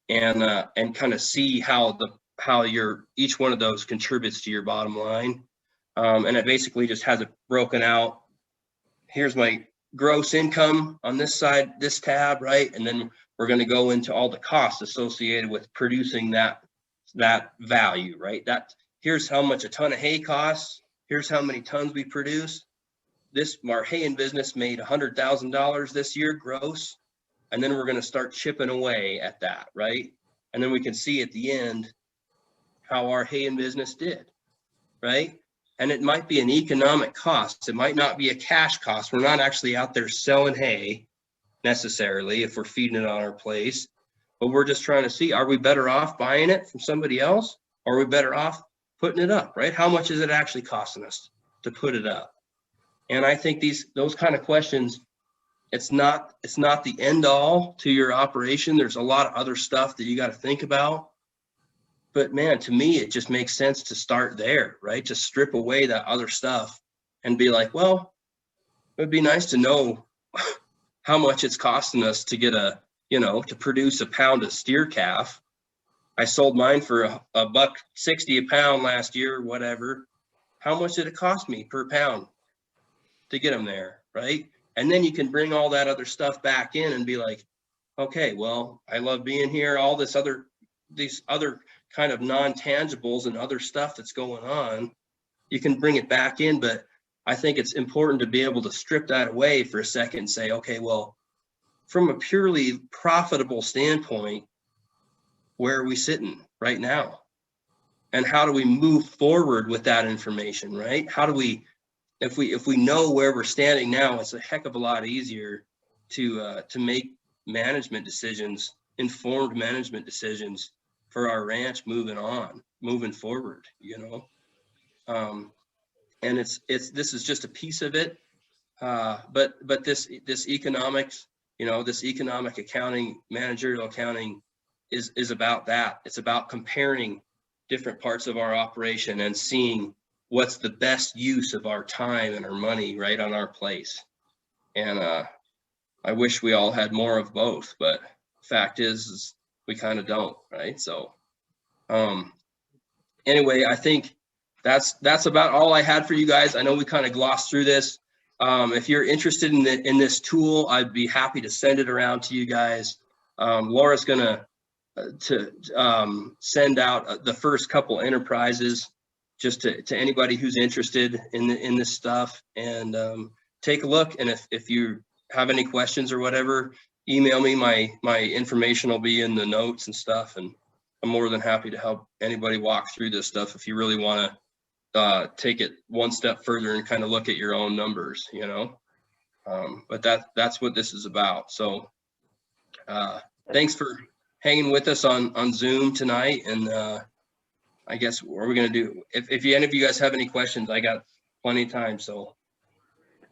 and kind of see how each one of those contributes to your bottom line. And it basically just has it broken out. Here's my gross income on this side, this tab, right? And then we're going to go into all the costs associated with producing that value, right? Here's how much a ton of hay costs. Here's how many tons we produce. Our haying business made $100,000 this year gross. And then we're going to start chipping away at that, right? And then we can see at the end how our haying business did, right? And it might be an economic cost. It might not be a cash cost. We're not actually out there selling hay necessarily if we're feeding it on our place, but we're just trying to see, are we better off buying it from somebody else? Or are we better off putting it up, right? How much is it actually costing us to put it up? And I think those kind of questions, it's not the end all to your operation. There's a lot of other stuff that you got to think about. But man, to me, it just makes sense to start there, right? To strip away that other stuff and be like, well, it would be nice to know how much it's costing us to get to produce a pound of steer calf. I sold mine for $1.60 a pound last year, whatever. How much did it cost me per pound to get them there, right? And then you can bring all that other stuff back in and be like, okay, well, I love being here. All these other kind of non-tangibles and other stuff that's going on, you can bring it back in. But I think it's important to be able to strip that away for a second and say, okay, well, from a purely profitable standpoint, where are we sitting right now? And how do we move forward with that information, right? How do we, if we know where we're standing now, it's a heck of a lot easier to make management decisions, informed management decisions for our ranch moving forward, and this is just a piece of it, but this economics, this economic accounting, managerial accounting is about that. It's about comparing different parts of our operation and seeing what's the best use of our time and our money right on our place. And I wish we all had more of both, but fact is we kind of don't, right? So anyway, I think that's about all I had for you guys. I know we kind of glossed through this. If you're interested in this tool, I'd be happy to send it around to you guys. Laura's gonna send out the first couple enterprises just to anybody who's interested in this stuff, and take a look. And if you have any questions or whatever, email me. My information will be in the notes and stuff, and I'm more than happy to help anybody walk through this stuff if you really want to take it one step further and kind of look at your own numbers, but that's what this is about. So thanks for hanging with us on Zoom tonight. And I guess what are we going to do? If any of you guys have any questions, I got plenty of time. So.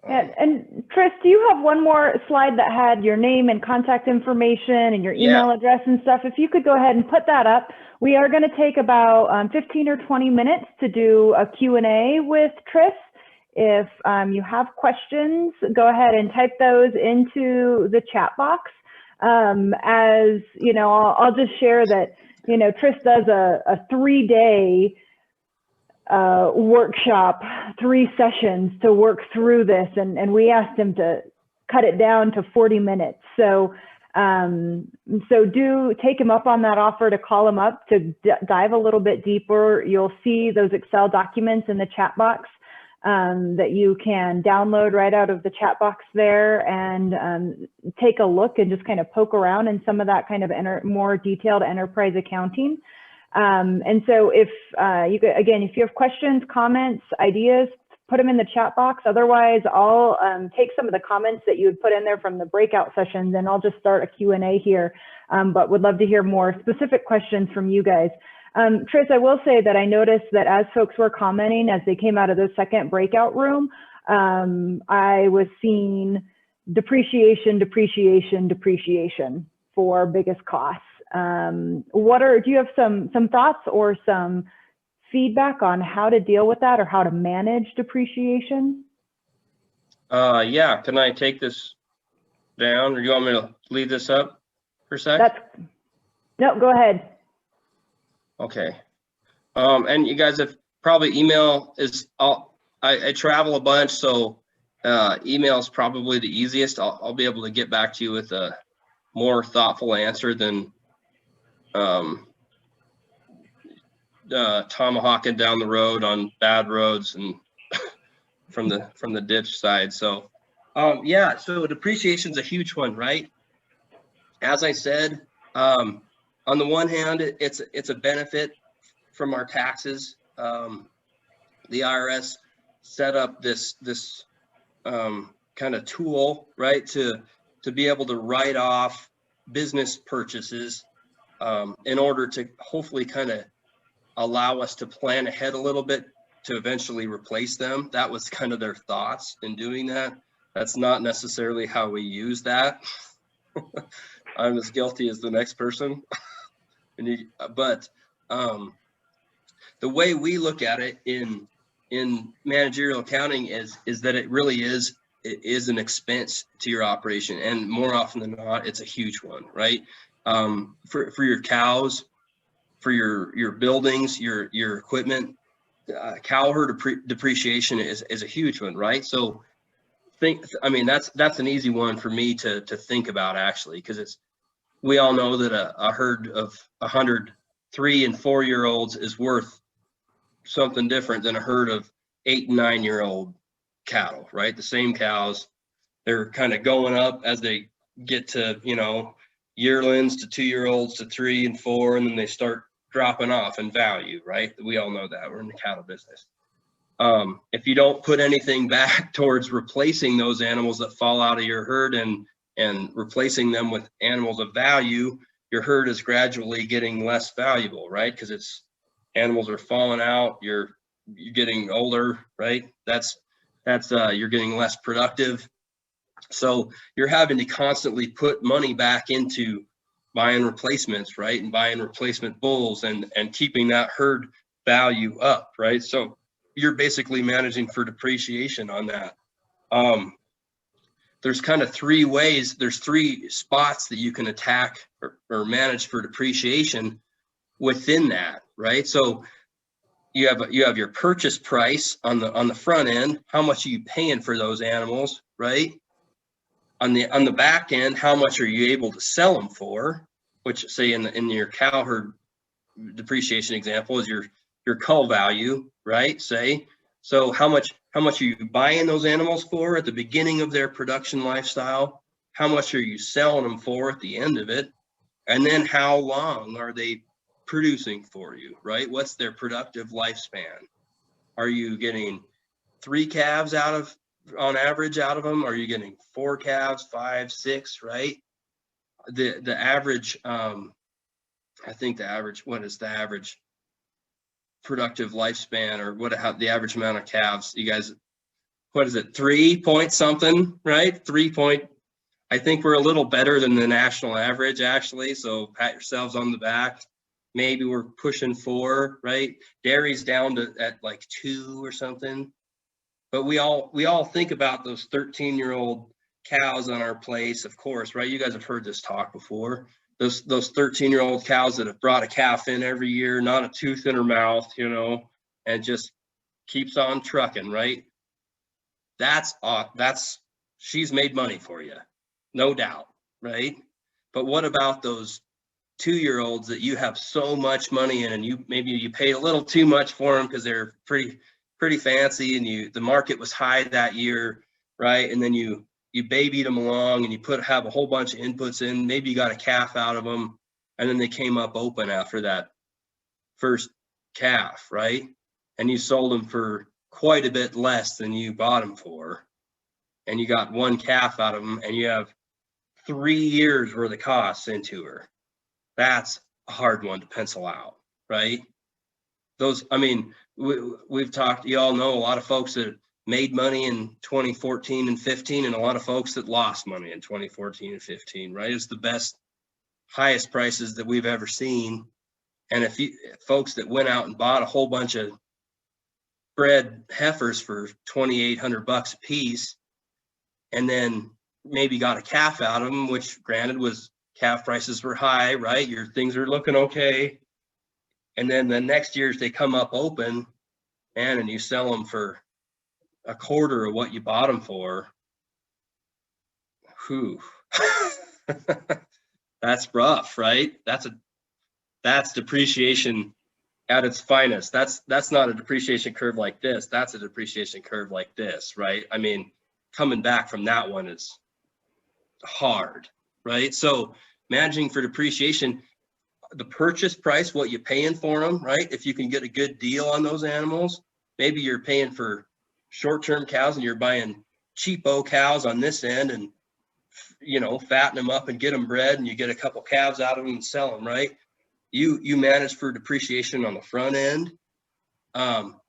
And Chris, do you have one more slide that had your name and contact information and your email address and stuff? If you could go ahead and put that up. We are going to take about 15 or 20 minutes to do a Q&A with Tris. If you have questions, go ahead and type those into the chat box. As you know, I'll just share that, Tris does a 3-day workshop, 3 sessions to work through this, and we asked him to cut it down to 40 minutes. So do take him up on that offer to call him up to dive a little bit deeper. You'll see those Excel documents in the chat box that you can download right out of the chat box there, and take a look and just kind of poke around in some of that kind of more detailed enterprise accounting. And so if if you have questions, comments, ideas, put them in the chat box. Otherwise, I'll take some of the comments that you would put in there from the breakout sessions, and I'll just start a Q&A here, but would love to hear more specific questions from you guys. Tris, I will say that I noticed that as folks were commenting, as they came out of the second breakout room, I was seeing depreciation for biggest costs. Do you have some thoughts or some feedback on how to deal with that or how to manage depreciation? Yeah, can I take this down, or you want me to leave this up for a sec? No, go ahead. Okay. And you guys have probably email is, I travel a bunch, so email is probably the easiest. I'll be able to get back to you with a more thoughtful answer than tomahawking down the road on bad roads and from the ditch side. So yeah, so depreciation is a huge one, right? As I said, on the one hand, it's a benefit from our taxes. The IRS set up this kind of tool, right, to be able to write off business purchases in order to hopefully kind of allow us to plan ahead a little bit to eventually replace them. That was kind of their thoughts in doing that. That's not necessarily how we use that. I'm as guilty as the next person. But the way we look at it in managerial accounting is that it really is an expense to your operation, and more often than not, it's a huge one, right? For your cows, for your buildings, your equipment, cow herd depreciation is a huge one, right? So I mean, that's an easy one for me to think about, actually, because we all know that a herd of 100 3- and 4-year-olds is worth something different than a herd of 8- and 9-year-old cattle, right? The same cows, they're kind of going up as they get to, yearlings to 2-year-olds to 3 and 4, and then they start dropping off in value, right? We all know that. We're in the cattle business. If you don't put anything back towards replacing those animals that fall out of your herd and replacing them with animals of value, your herd is gradually getting less valuable, right? Because animals are falling out, you're getting older, right? That's you're getting less productive. So you're having to constantly put money back into buying replacements, right? And buying replacement bulls and keeping that herd value up, right? So you're basically managing for depreciation on that. There's kind of 3 ways, there's 3 spots that you can attack or manage for depreciation within that, right? So you have your purchase price on the front end. How much are you paying for those animals, right? On the back end, how much are you able to sell them for? Which, say in your cow herd depreciation example, is your cull value, right? Say, so how much are you buying those animals for at the beginning of their production lifestyle? How much are you selling them for at the end of it? And then how long are they producing for you, right? What's their productive lifespan? Are you getting 3 calves on average out of them? Are you getting 4 calves, 5, 6, right? The average, I think what is the average productive lifespan, or the average amount of calves? You guys, what is it, 3 point something, right? 3 point, I think we're a little better than the national average, actually, so pat yourselves on the back. Maybe we're pushing 4, right? Dairy's down at like 2 or something. But we all think about those 13-year-old cows on our place, of course, right? You guys have heard this talk before. Those 13-year-old cows that have brought a calf in every year, not a tooth in her mouth, and just keeps on trucking, right? She's made money for you, no doubt, right? But what about those 2-year-olds that you have so much money in, and maybe you paid a little too much for them because they're pretty fancy, and the market was high that year, right? And then you babied them along, and you have a whole bunch of inputs in. Maybe you got a calf out of them, and then they came up open after that first calf, right? And you sold them for quite a bit less than you bought them for, and you got one calf out of them, and you have 3 years worth of costs into her. That's a hard one to pencil out, right? Those, I mean, we've talked, you all know a lot of folks that made money in 2014 and 15, and a lot of folks that lost money in 2014 and 15, right? It's the best, highest prices that we've ever seen. And if folks that went out and bought a whole bunch of bred heifers for $2,800 a piece, and then maybe got a calf out of them, which granted was calf prices were high, right? Your things are looking okay. And then the next years they come up open, man, and you sell them for a quarter of what you bought them for. Whew. That's rough, right? That's depreciation at its finest. That's not a depreciation curve like this. That's a depreciation curve like this, right? I mean, coming back from that one is hard, right? So managing for depreciation, the purchase price, what you're paying for them, right? If you can get a good deal on those animals, maybe you're paying for short-term cows and you're buying cheapo cows on this end and, you know, fatten them up and get them bred, and you get a couple calves out of them and sell them, right? You manage for depreciation on the front end.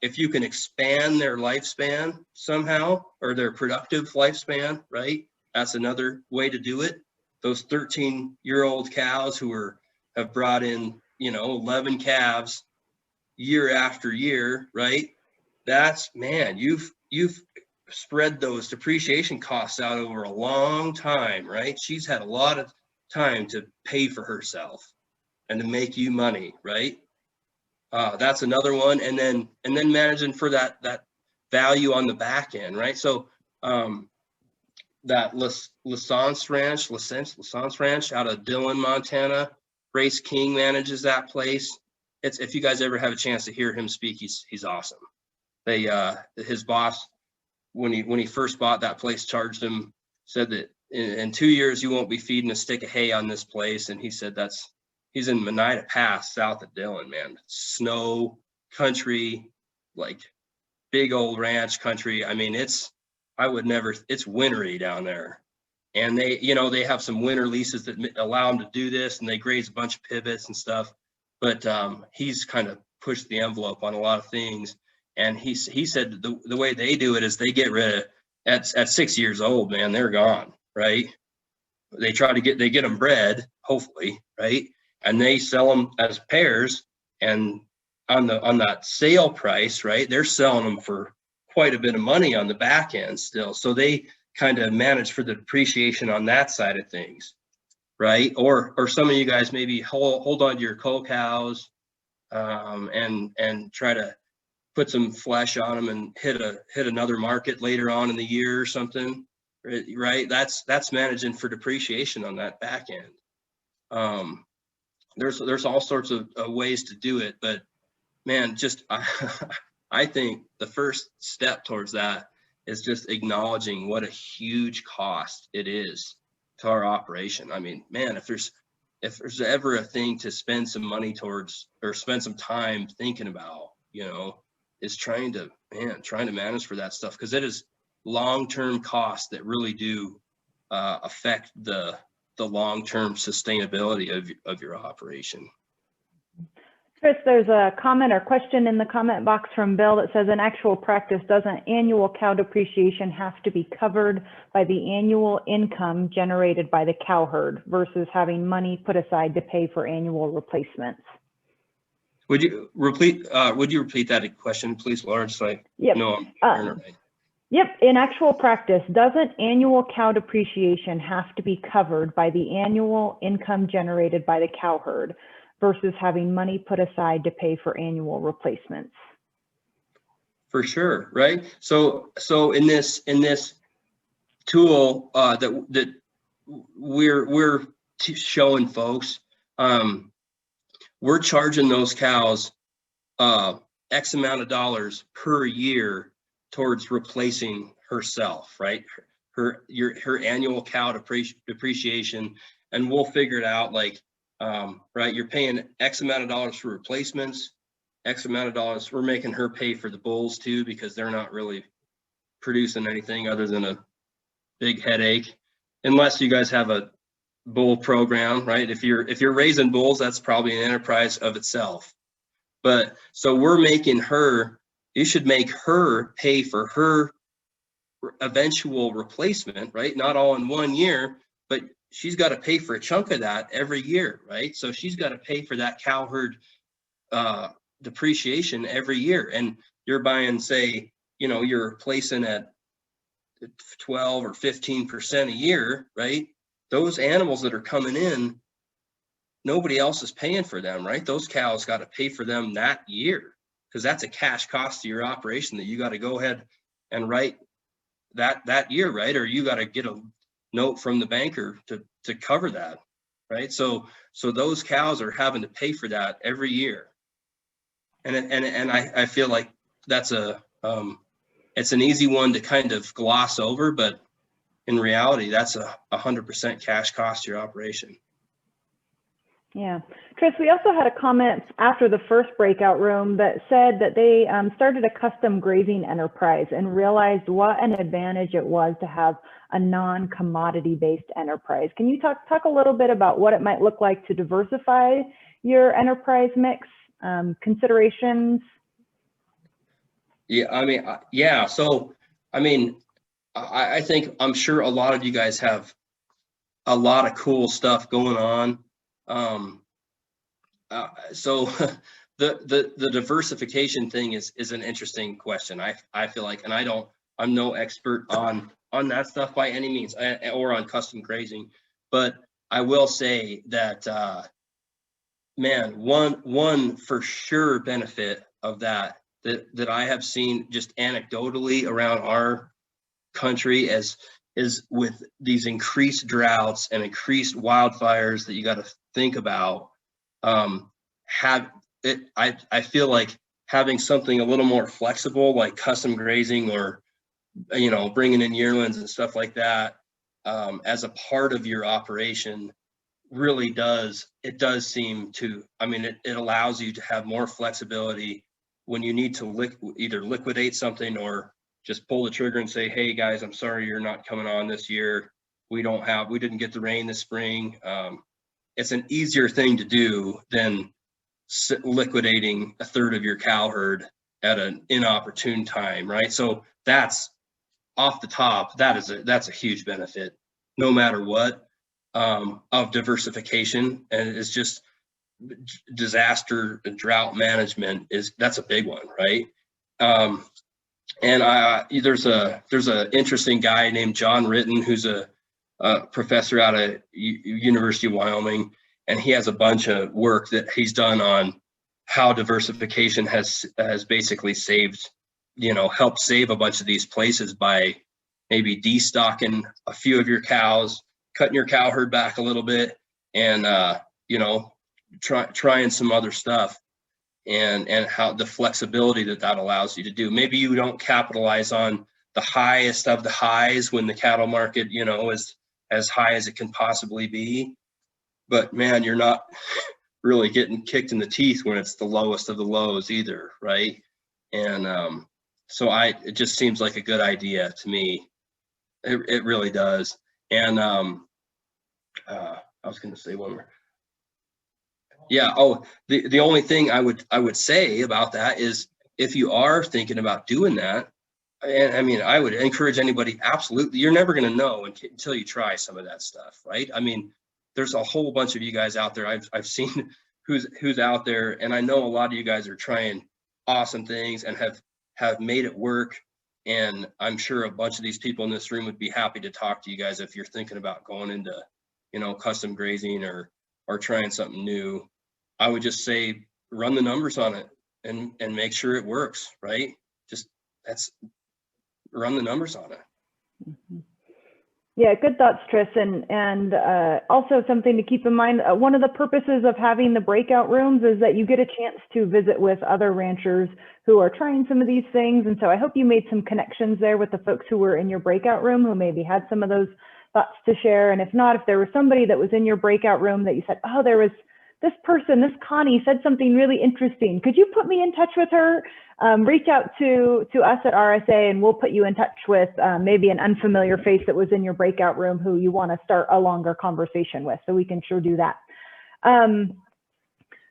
If you can expand their lifespan somehow, or their productive lifespan, right? That's another way to do it. Those 13-year-old cows who have brought in, you know, 11 calves year after year, right? That's, man, you've spread those depreciation costs out over a long time, right? She's had a lot of time to pay for herself and to make you money, right? That's another one. And then managing for that value on the back end, right? So that Lassance Ranch out of Dillon, Montana, Grace King manages that place. If you guys ever have a chance to hear him speak, he's awesome. His boss, when he first bought that place, charged him, said that in 2 years you won't be feeding a stick of hay on this place. And he said he's in Monida Pass, south of Dillon, man. Snow country, like big old ranch country. I mean, it's wintry down there. And they have some winter leases that allow them to do this, and they graze a bunch of pivots and stuff. But he's kind of pushed the envelope on a lot of things. And he said the way they do it is they get rid of, at 6 years old, man, they're gone, right? They get them bred, hopefully, right? And they sell them as pairs, and on that sale price, right, they're selling them for quite a bit of money on the back end still. So they kind of manage for the depreciation on that side of things, right? Or some of you guys maybe hold on to your cull cows and try to put some flesh on them and hit another market later on in the year or something, right? That's managing for depreciation on that back end. There's all sorts of ways to do it, but man, I think the first step towards that is just acknowledging what a huge cost it is to our operation. I mean, man, if there's ever a thing to spend some money towards, or spend some time thinking about, you know, is trying to manage for that stuff, because it is long-term costs that really do affect the long-term sustainability of your operation. Chris, there's a comment or question in the comment box from Bill that says, in actual practice, doesn't annual cow depreciation have to be covered by the annual income generated by the cow herd versus having money put aside to pay for annual replacements? Would you repeat that question, please, Lawrence? Yep. No, I'm right. Yep. In actual practice, doesn't annual cow depreciation have to be covered by the annual income generated by the cow herd versus having money put aside to pay for annual replacements? For sure, right? So in this tool that we're showing folks, we're charging those cows X amount of dollars per year towards replacing herself, right? Her annual cow depreciation, and we'll figure it out, like, right, you're paying X amount of dollars for replacements, X amount of dollars. We're making her pay for the bulls too, because they're not really producing anything other than a big headache, unless you guys have a bull program, right? If you're raising bulls, that's probably an enterprise of itself. But so we're making her, you should make her pay for her eventual replacement, right? Not all in 1 year, but she's got to pay for a chunk of that every year, right? So she's got to pay for that cow herd depreciation every year. And you're buying, say, you know, you're replacing at 12 or 15% a year, right? Those animals that are coming in, nobody else is paying for them, right? Those cows got to pay for them that year, because that's a cash cost to your operation that you got to go ahead and write that year, right? Or you got to get a note from the banker to cover that, right? So those cows are having to pay for that every year. And I feel like that's it's an easy one to kind of gloss over, but in reality, that's 100% cash cost to your operation. Yeah. Chris, we also had a comment after the first breakout room that said that they started a custom grazing enterprise and realized what an advantage it was to have a non-commodity based enterprise. Can you talk a little bit about what it might look like to diversify your enterprise mix, considerations? Yeah, I mean, yeah. So, I mean, I think I'm sure a lot of you guys have a lot of cool stuff going on. So the diversification thing is an interesting question. I feel like, and I'm no expert on that stuff by any means, or on custom grazing, but I will say that, man, one for sure benefit of that I have seen just anecdotally around our country is with these increased droughts and increased wildfires that you got to think about. I feel like having something a little more flexible, like custom grazing, or, you know, bringing in yearlings and stuff like that, as a part of your operation, really does seem to, I mean, it allows you to have more flexibility when you need to either liquidate something or just pull the trigger and say, hey guys, I'm sorry you're not coming on this year. We didn't get the rain this spring. It's an easier thing to do than liquidating a third of your cow herd at an inopportune time, right? So that's off the top, that's a huge benefit, no matter what, of diversification. And it's just disaster and drought management that's a big one, right? And there's a interesting guy named John Ritten, who's a professor out of University of Wyoming, and he has a bunch of work that he's done on how diversification has basically helped save a bunch of these places by maybe destocking a few of your cows, cutting your cow herd back a little bit, and trying some other stuff, and how the flexibility that allows you to do. Maybe you don't capitalize on the highest of the highs when the cattle market, is as high as it can possibly be, but man, you're not really getting kicked in the teeth when it's the lowest of the lows either, right? And so it just seems like a good idea to me. It really does. And I was going to say one more. Yeah. Oh, the only thing I would say about that is, if you are thinking about doing that, and I mean, I would encourage anybody, absolutely, you're never going to know until you try some of that stuff, right? I mean, there's a whole bunch of you guys out there I've seen who's out there, and I know a lot of you guys are trying awesome things and have made it work. And I'm sure a bunch of these people in this room would be happy to talk to you guys if you're thinking about going into, custom grazing or trying something new. I would just say, run the numbers on it and make sure it works, right? Run the numbers on it. Mm-hmm. Yeah, good thoughts, Tris. And also something to keep in mind, one of the purposes of having the breakout rooms is that you get a chance to visit with other ranchers who are trying some of these things. And so I hope you made some connections there with the folks who were in your breakout room who maybe had some of those thoughts to share. And if not, if there was somebody that was in your breakout room that you said, oh, there was this person, this Connie said something really interesting. Could you put me in touch with her? Reach out to us at RSA and we'll put you in touch with maybe an unfamiliar face that was in your breakout room who you want to start a longer conversation with. So we can sure do that.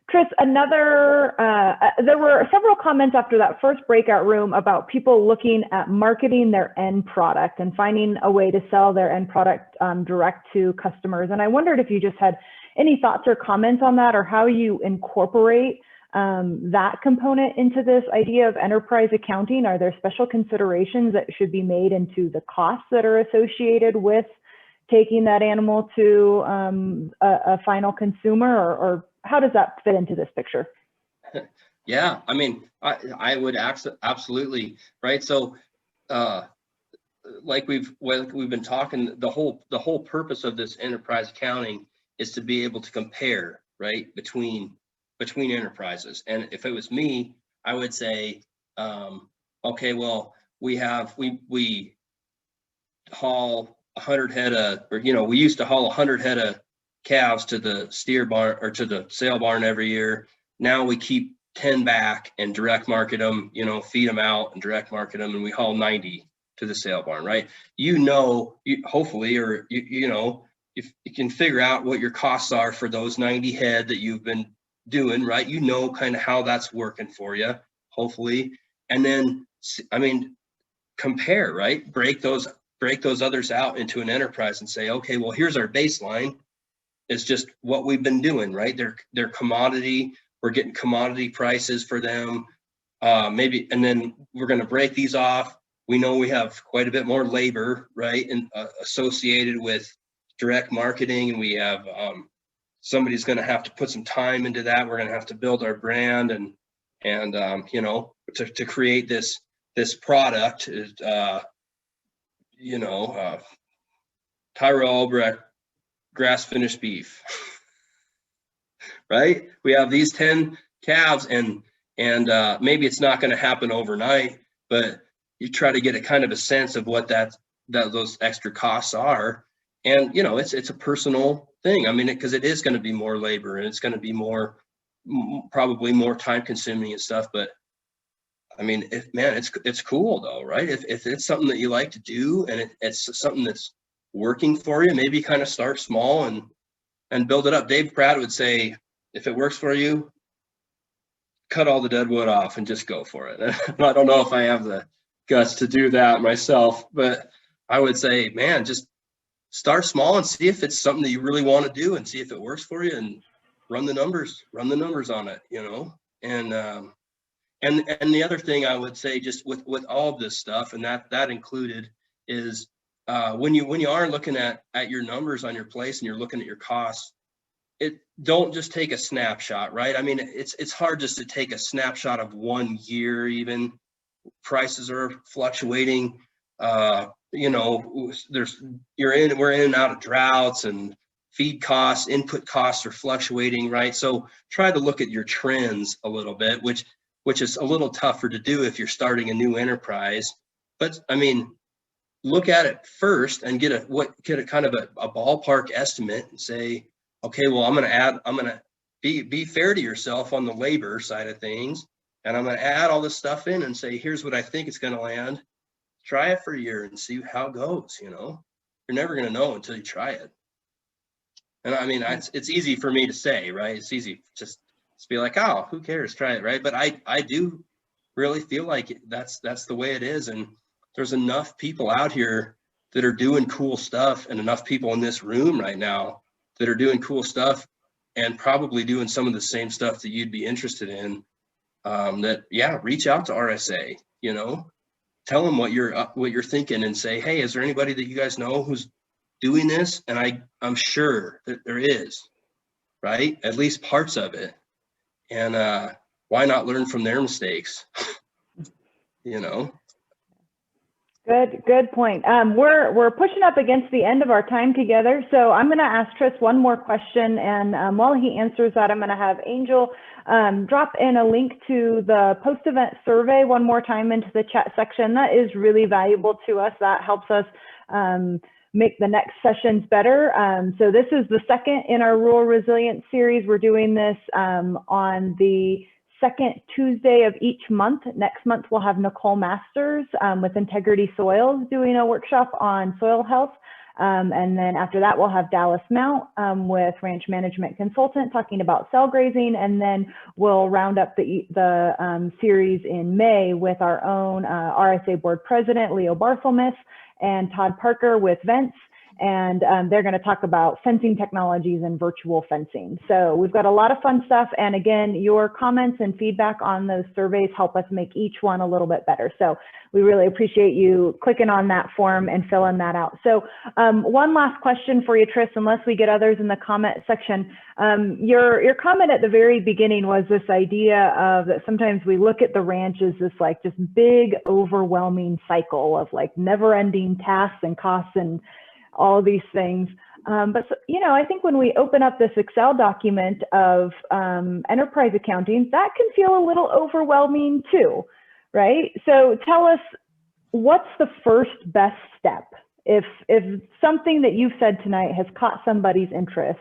Chris, there were several comments after that first breakout room about people looking at marketing their end product and finding a way to sell their end product direct to customers. And I wondered if you just had any thoughts or comments on that, or how you incorporate that component into this idea of enterprise accounting. Are there special considerations that should be made into the costs that are associated with taking that animal to a final consumer, or how does that fit into this picture? Yeah, I mean, I would absolutely, right? So, like we've been talking, the whole purpose of this enterprise accounting is to be able to compare, right, between enterprises. And if it was me, I would say, okay, well, we haul 100 head of, or we used to haul 100 head of calves to the steer barn or to the sale barn every year. Now we keep 10 back and direct market them, feed them out and direct market them, and we haul 90 to the sale barn, right? Hopefully, or if you can figure out what your costs are for those 90 head that you've been doing, right? Kind of how that's working for you, hopefully. And then, I mean, compare, right? Break those others out into an enterprise and say, okay, well, here's our baseline. It's just what we've been doing, right? They're commodity. We're getting commodity prices for them. Maybe, and then we're going to break these off. We know we have quite a bit more labor, right? And associated with direct marketing, and we have somebody's going to have to put some time into that. We're going to have to build our brand and to create this product. Tyrell Albrecht grass finished beef, right? We have these 10 calves, and maybe it's not going to happen overnight, but you try to get a kind of a sense of what those extra costs are. And, it's a personal thing. I mean, because it is going to be more labor, and it's going to be probably more time consuming and stuff. But I mean, it's cool though, right? If it's something that you like to do and it's something that's working for you, maybe kind of start small and build it up. Dave Pratt would say, if it works for you, cut all the dead wood off and just go for it. I don't know if I have the guts to do that myself, but I would say, man, just start small and see if it's something that you really want to do, and see if it works for you, and run the numbers on it, and the other thing I would say, just with all of this stuff, and that included, is when you are looking at your numbers on your place and you're looking at your costs, don't just take a snapshot, right? I mean, it's hard just to take a snapshot of 1 year. Even prices are fluctuating. We're in and out of droughts, and feed costs, input costs are fluctuating, right? So try to look at your trends a little bit, which is a little tougher to do if you're starting a new enterprise. But I mean, look at it first and get a kind of a ballpark estimate, and say, okay, well, I'm going to be fair to yourself on the labor side of things, and I'm going to add all this stuff in and say, here's what I think it's going to land. Try it for a year and see how it goes. You're never going to know until you try it. And I mean, it's easy for me to say, right? It's easy just to be like, oh, who cares? Try it, right? But I do really feel like that's the way it is. And there's enough people out here that are doing cool stuff, and enough people in this room right now that are doing cool stuff, and probably doing some of the same stuff that you'd be interested in. Reach out to RSA, tell them what you're thinking, and say, hey, is there anybody that you guys know who's doing this? And I'm sure that there is, right? At least parts of it. And why not learn from their mistakes? Good point. We're pushing up against the end of our time together, so I'm going to ask Tris one more question, and while he answers that, I'm going to have Angel drop in a link to the post-event survey one more time into the chat section. That is really valuable to us. That helps us make the next sessions better. So this is the second in our Rural Resilience series. We're doing this on the second Tuesday of each month. Next month, we'll have Nicole Masters with Integrity Soils doing a workshop on soil health. And then after that, we'll have Dallas Mount with Ranch Management Consultant talking about cell grazing. And then we'll round up the series in May with our own RSA Board President, Leo Barthelmess, and Todd Parker with Vents. And they're going to talk about fencing technologies and virtual fencing. So we've got a lot of fun stuff. And again, your comments and feedback on those surveys help us make each one a little bit better. So we really appreciate you clicking on that form and filling that out. So one last question for you, Tris, unless we get others in the comment section. Your comment at the very beginning was this idea of that sometimes we look at the ranch as this like just big, overwhelming cycle of like never ending tasks and costs and all of these things. But, you know, I think when we open up this Excel document of enterprise accounting, that can feel a little overwhelming too, right? So tell us, what's the first best step? If something that you've said tonight has caught somebody's interest,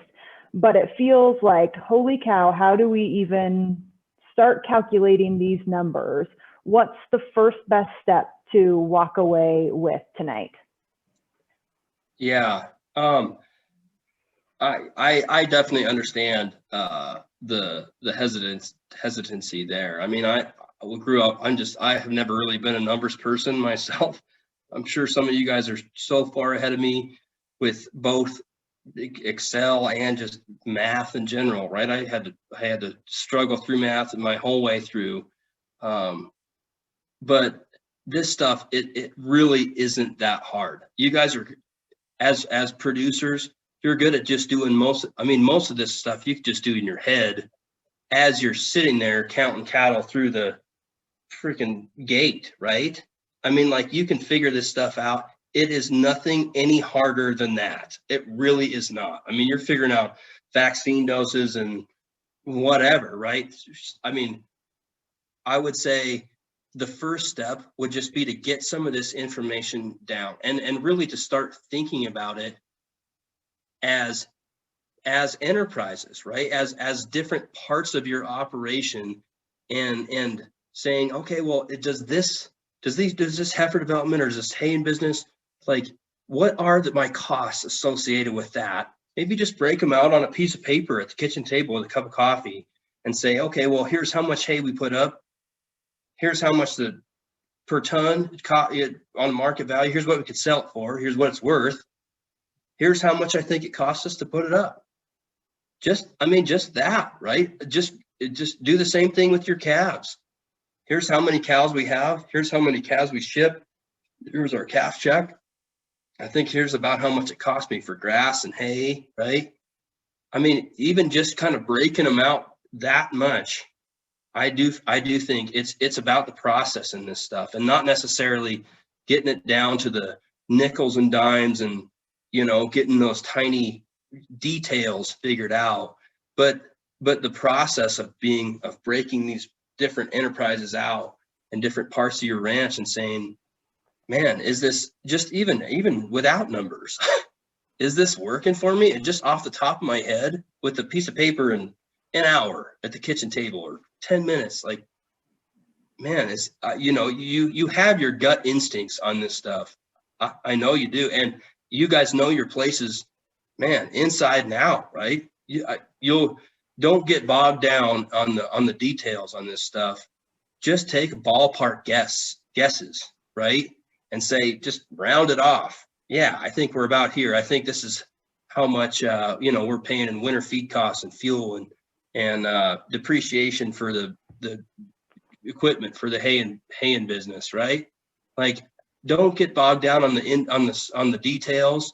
but it feels like, holy cow, how do we even start calculating these numbers? What's the first best step to walk away with tonight? Yeah, I definitely understand the hesitancy there. I mean, I grew up. I have never really been a numbers person myself. I'm sure some of you guys are so far ahead of me with both Excel and just math in general, right? I had to struggle through math my whole way through, but this stuff it really isn't that hard. You guys are. As producers, you're good at just doing most of this stuff you can just do in your head as you're sitting there counting cattle through the freaking gate, right? I mean, like, you can figure this stuff out. It is nothing any harder than that. It really is not. I mean, you're figuring out vaccine doses and whatever, right? I mean, I would say the first step would just be to get some of this information down and really to start thinking about it as enterprises, right? As different parts of your operation and saying, okay, well, does this heifer development or is this hay in business? Like, what are my costs associated with that? Maybe just break them out on a piece of paper at the kitchen table with a cup of coffee and say, okay, well, here's how much hay we put up. Here's how much per ton on market value. Here's what we could sell it for. Here's what it's worth. Here's how much I think it costs us to put it up. Just that, right? Just do the same thing with your calves. Here's how many cows we have. Here's how many calves we ship. Here's our calf check. I think here's about how much it cost me for grass and hay, right? I mean, even just kind of breaking them out that much. I do think it's about the process in this stuff and not necessarily getting it down to the nickels and dimes and, you know, getting those tiny details figured out, but the process of breaking these different enterprises out and different parts of your ranch and saying, man, is this just even without numbers, is this working for me? And just off the top of my head with a piece of paper and an hour at the kitchen table or 10 minutes, like, man, it's, you have your gut instincts on this stuff. I know you do. And you guys know your places, man, inside and out, right? You'll don't get bogged down on the details on this stuff. Just take ballpark guesses, right? And say, just round it off. Yeah, I think we're about here. I think this is how much, we're paying in winter feed costs and fuel and depreciation for the equipment for the hay and business, right? Like, don't get bogged down on the details.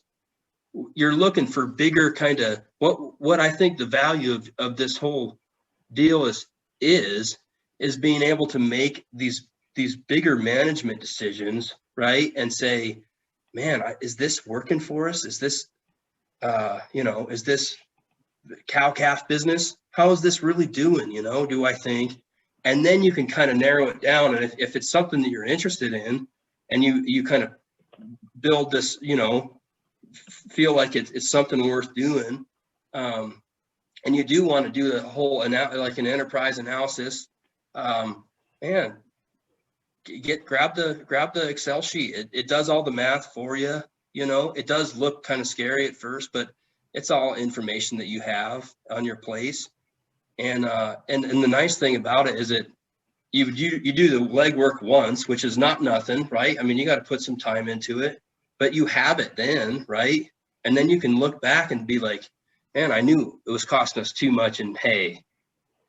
You're looking for bigger kind of what I think the value of this whole deal is being able to make these bigger management decisions, right? And say, man, is this working for us? Is this is this cow calf business? How is this really doing? Do I think? And then you can kind of narrow it down. And if it's something that you're interested in and you kind of build this, feel like it's something worth doing, and you do want to do the whole like an enterprise analysis, man, grab the Excel sheet. It does all the math for you. You know, it does look kind of scary at first, but it's all information that you have on your place. And the nice thing about it is that you do the legwork once, which is not nothing, right? I mean, you got to put some time into it, but you have it then, right? And then you can look back and be like, man, I knew it was costing us too much in hay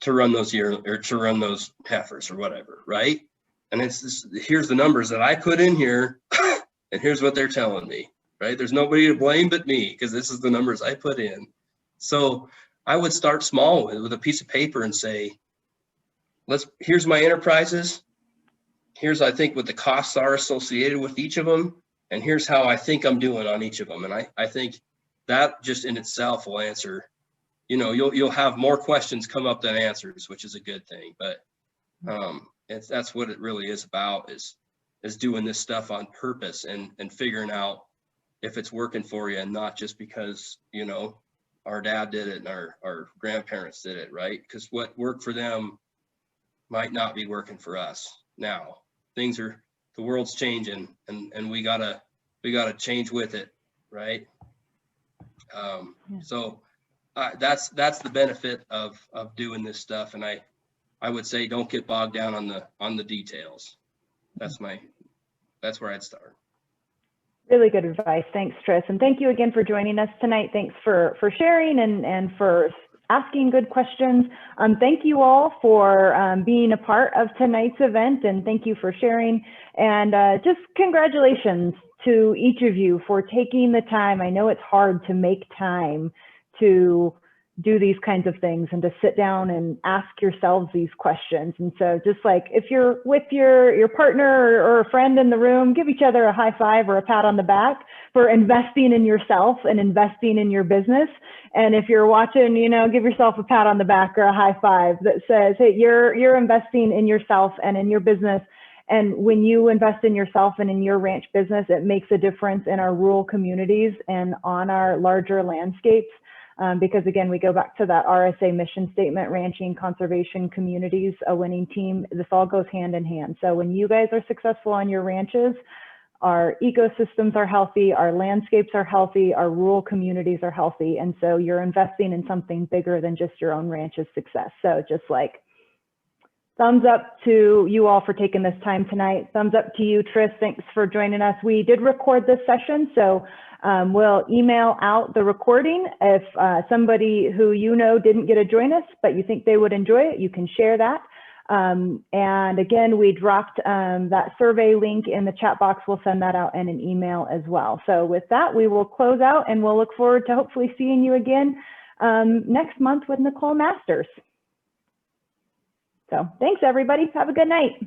to run those to run those heifers or whatever, right? And here's the numbers that I put in here, and here's what they're telling me, right? There's nobody to blame but me, because this is the numbers I put in. So I would start small with a piece of paper and say, here's my enterprises. Here's, I think, what the costs are associated with each of them. And here's how I think I'm doing on each of them. And I think that just in itself will answer, you know, you'll have more questions come up than answers, which is a good thing. But that's what it really is about, is doing this stuff on purpose and figuring out if it's working for you, and not just because, you know, our dad did it and our grandparents did it, right? Because what worked for them might not be working for us now. The world's changing, and we gotta change with it, right? So that's the benefit of doing this stuff. And I would say, don't get bogged down on the details. That's where I'd start. Really good advice. Thanks, Tris. And thank you again for joining us tonight. Thanks for sharing and for asking good questions. Thank you all for being a part of tonight's event, and thank you for sharing. And just congratulations to each of you for taking the time. I know it's hard to make time to do these kinds of things and to sit down and ask yourselves these questions. And so just like if you're with your partner or a friend in the room, give each other a high five or a pat on the back for investing in yourself and investing in your business. And if you're watching, you know, give yourself a pat on the back or a high five that says, hey, you're investing in yourself and in your business. And when you invest in yourself and in your ranch business, it makes a difference in our rural communities and on our larger landscapes. Because again, we go back to that RSA mission statement, ranching, conservation, communities, a winning team. This all goes hand in hand. So when you guys are successful on your ranches, our ecosystems are healthy, our landscapes are healthy, our rural communities are healthy. And so you're investing in something bigger than just your own ranch's success. So just like thumbs up to you all for taking this time tonight. Thumbs up to you, Tris. Thanks for joining us. We did record this session, so we'll email out the recording. If somebody who you know didn't get to join us, but you think they would enjoy it, you can share that. And again, we dropped that survey link in the chat box. We'll send that out in an email as well. So with that, we will close out, and we'll look forward to hopefully seeing you again next month with Nicole Masters. So thanks, everybody. Have a good night.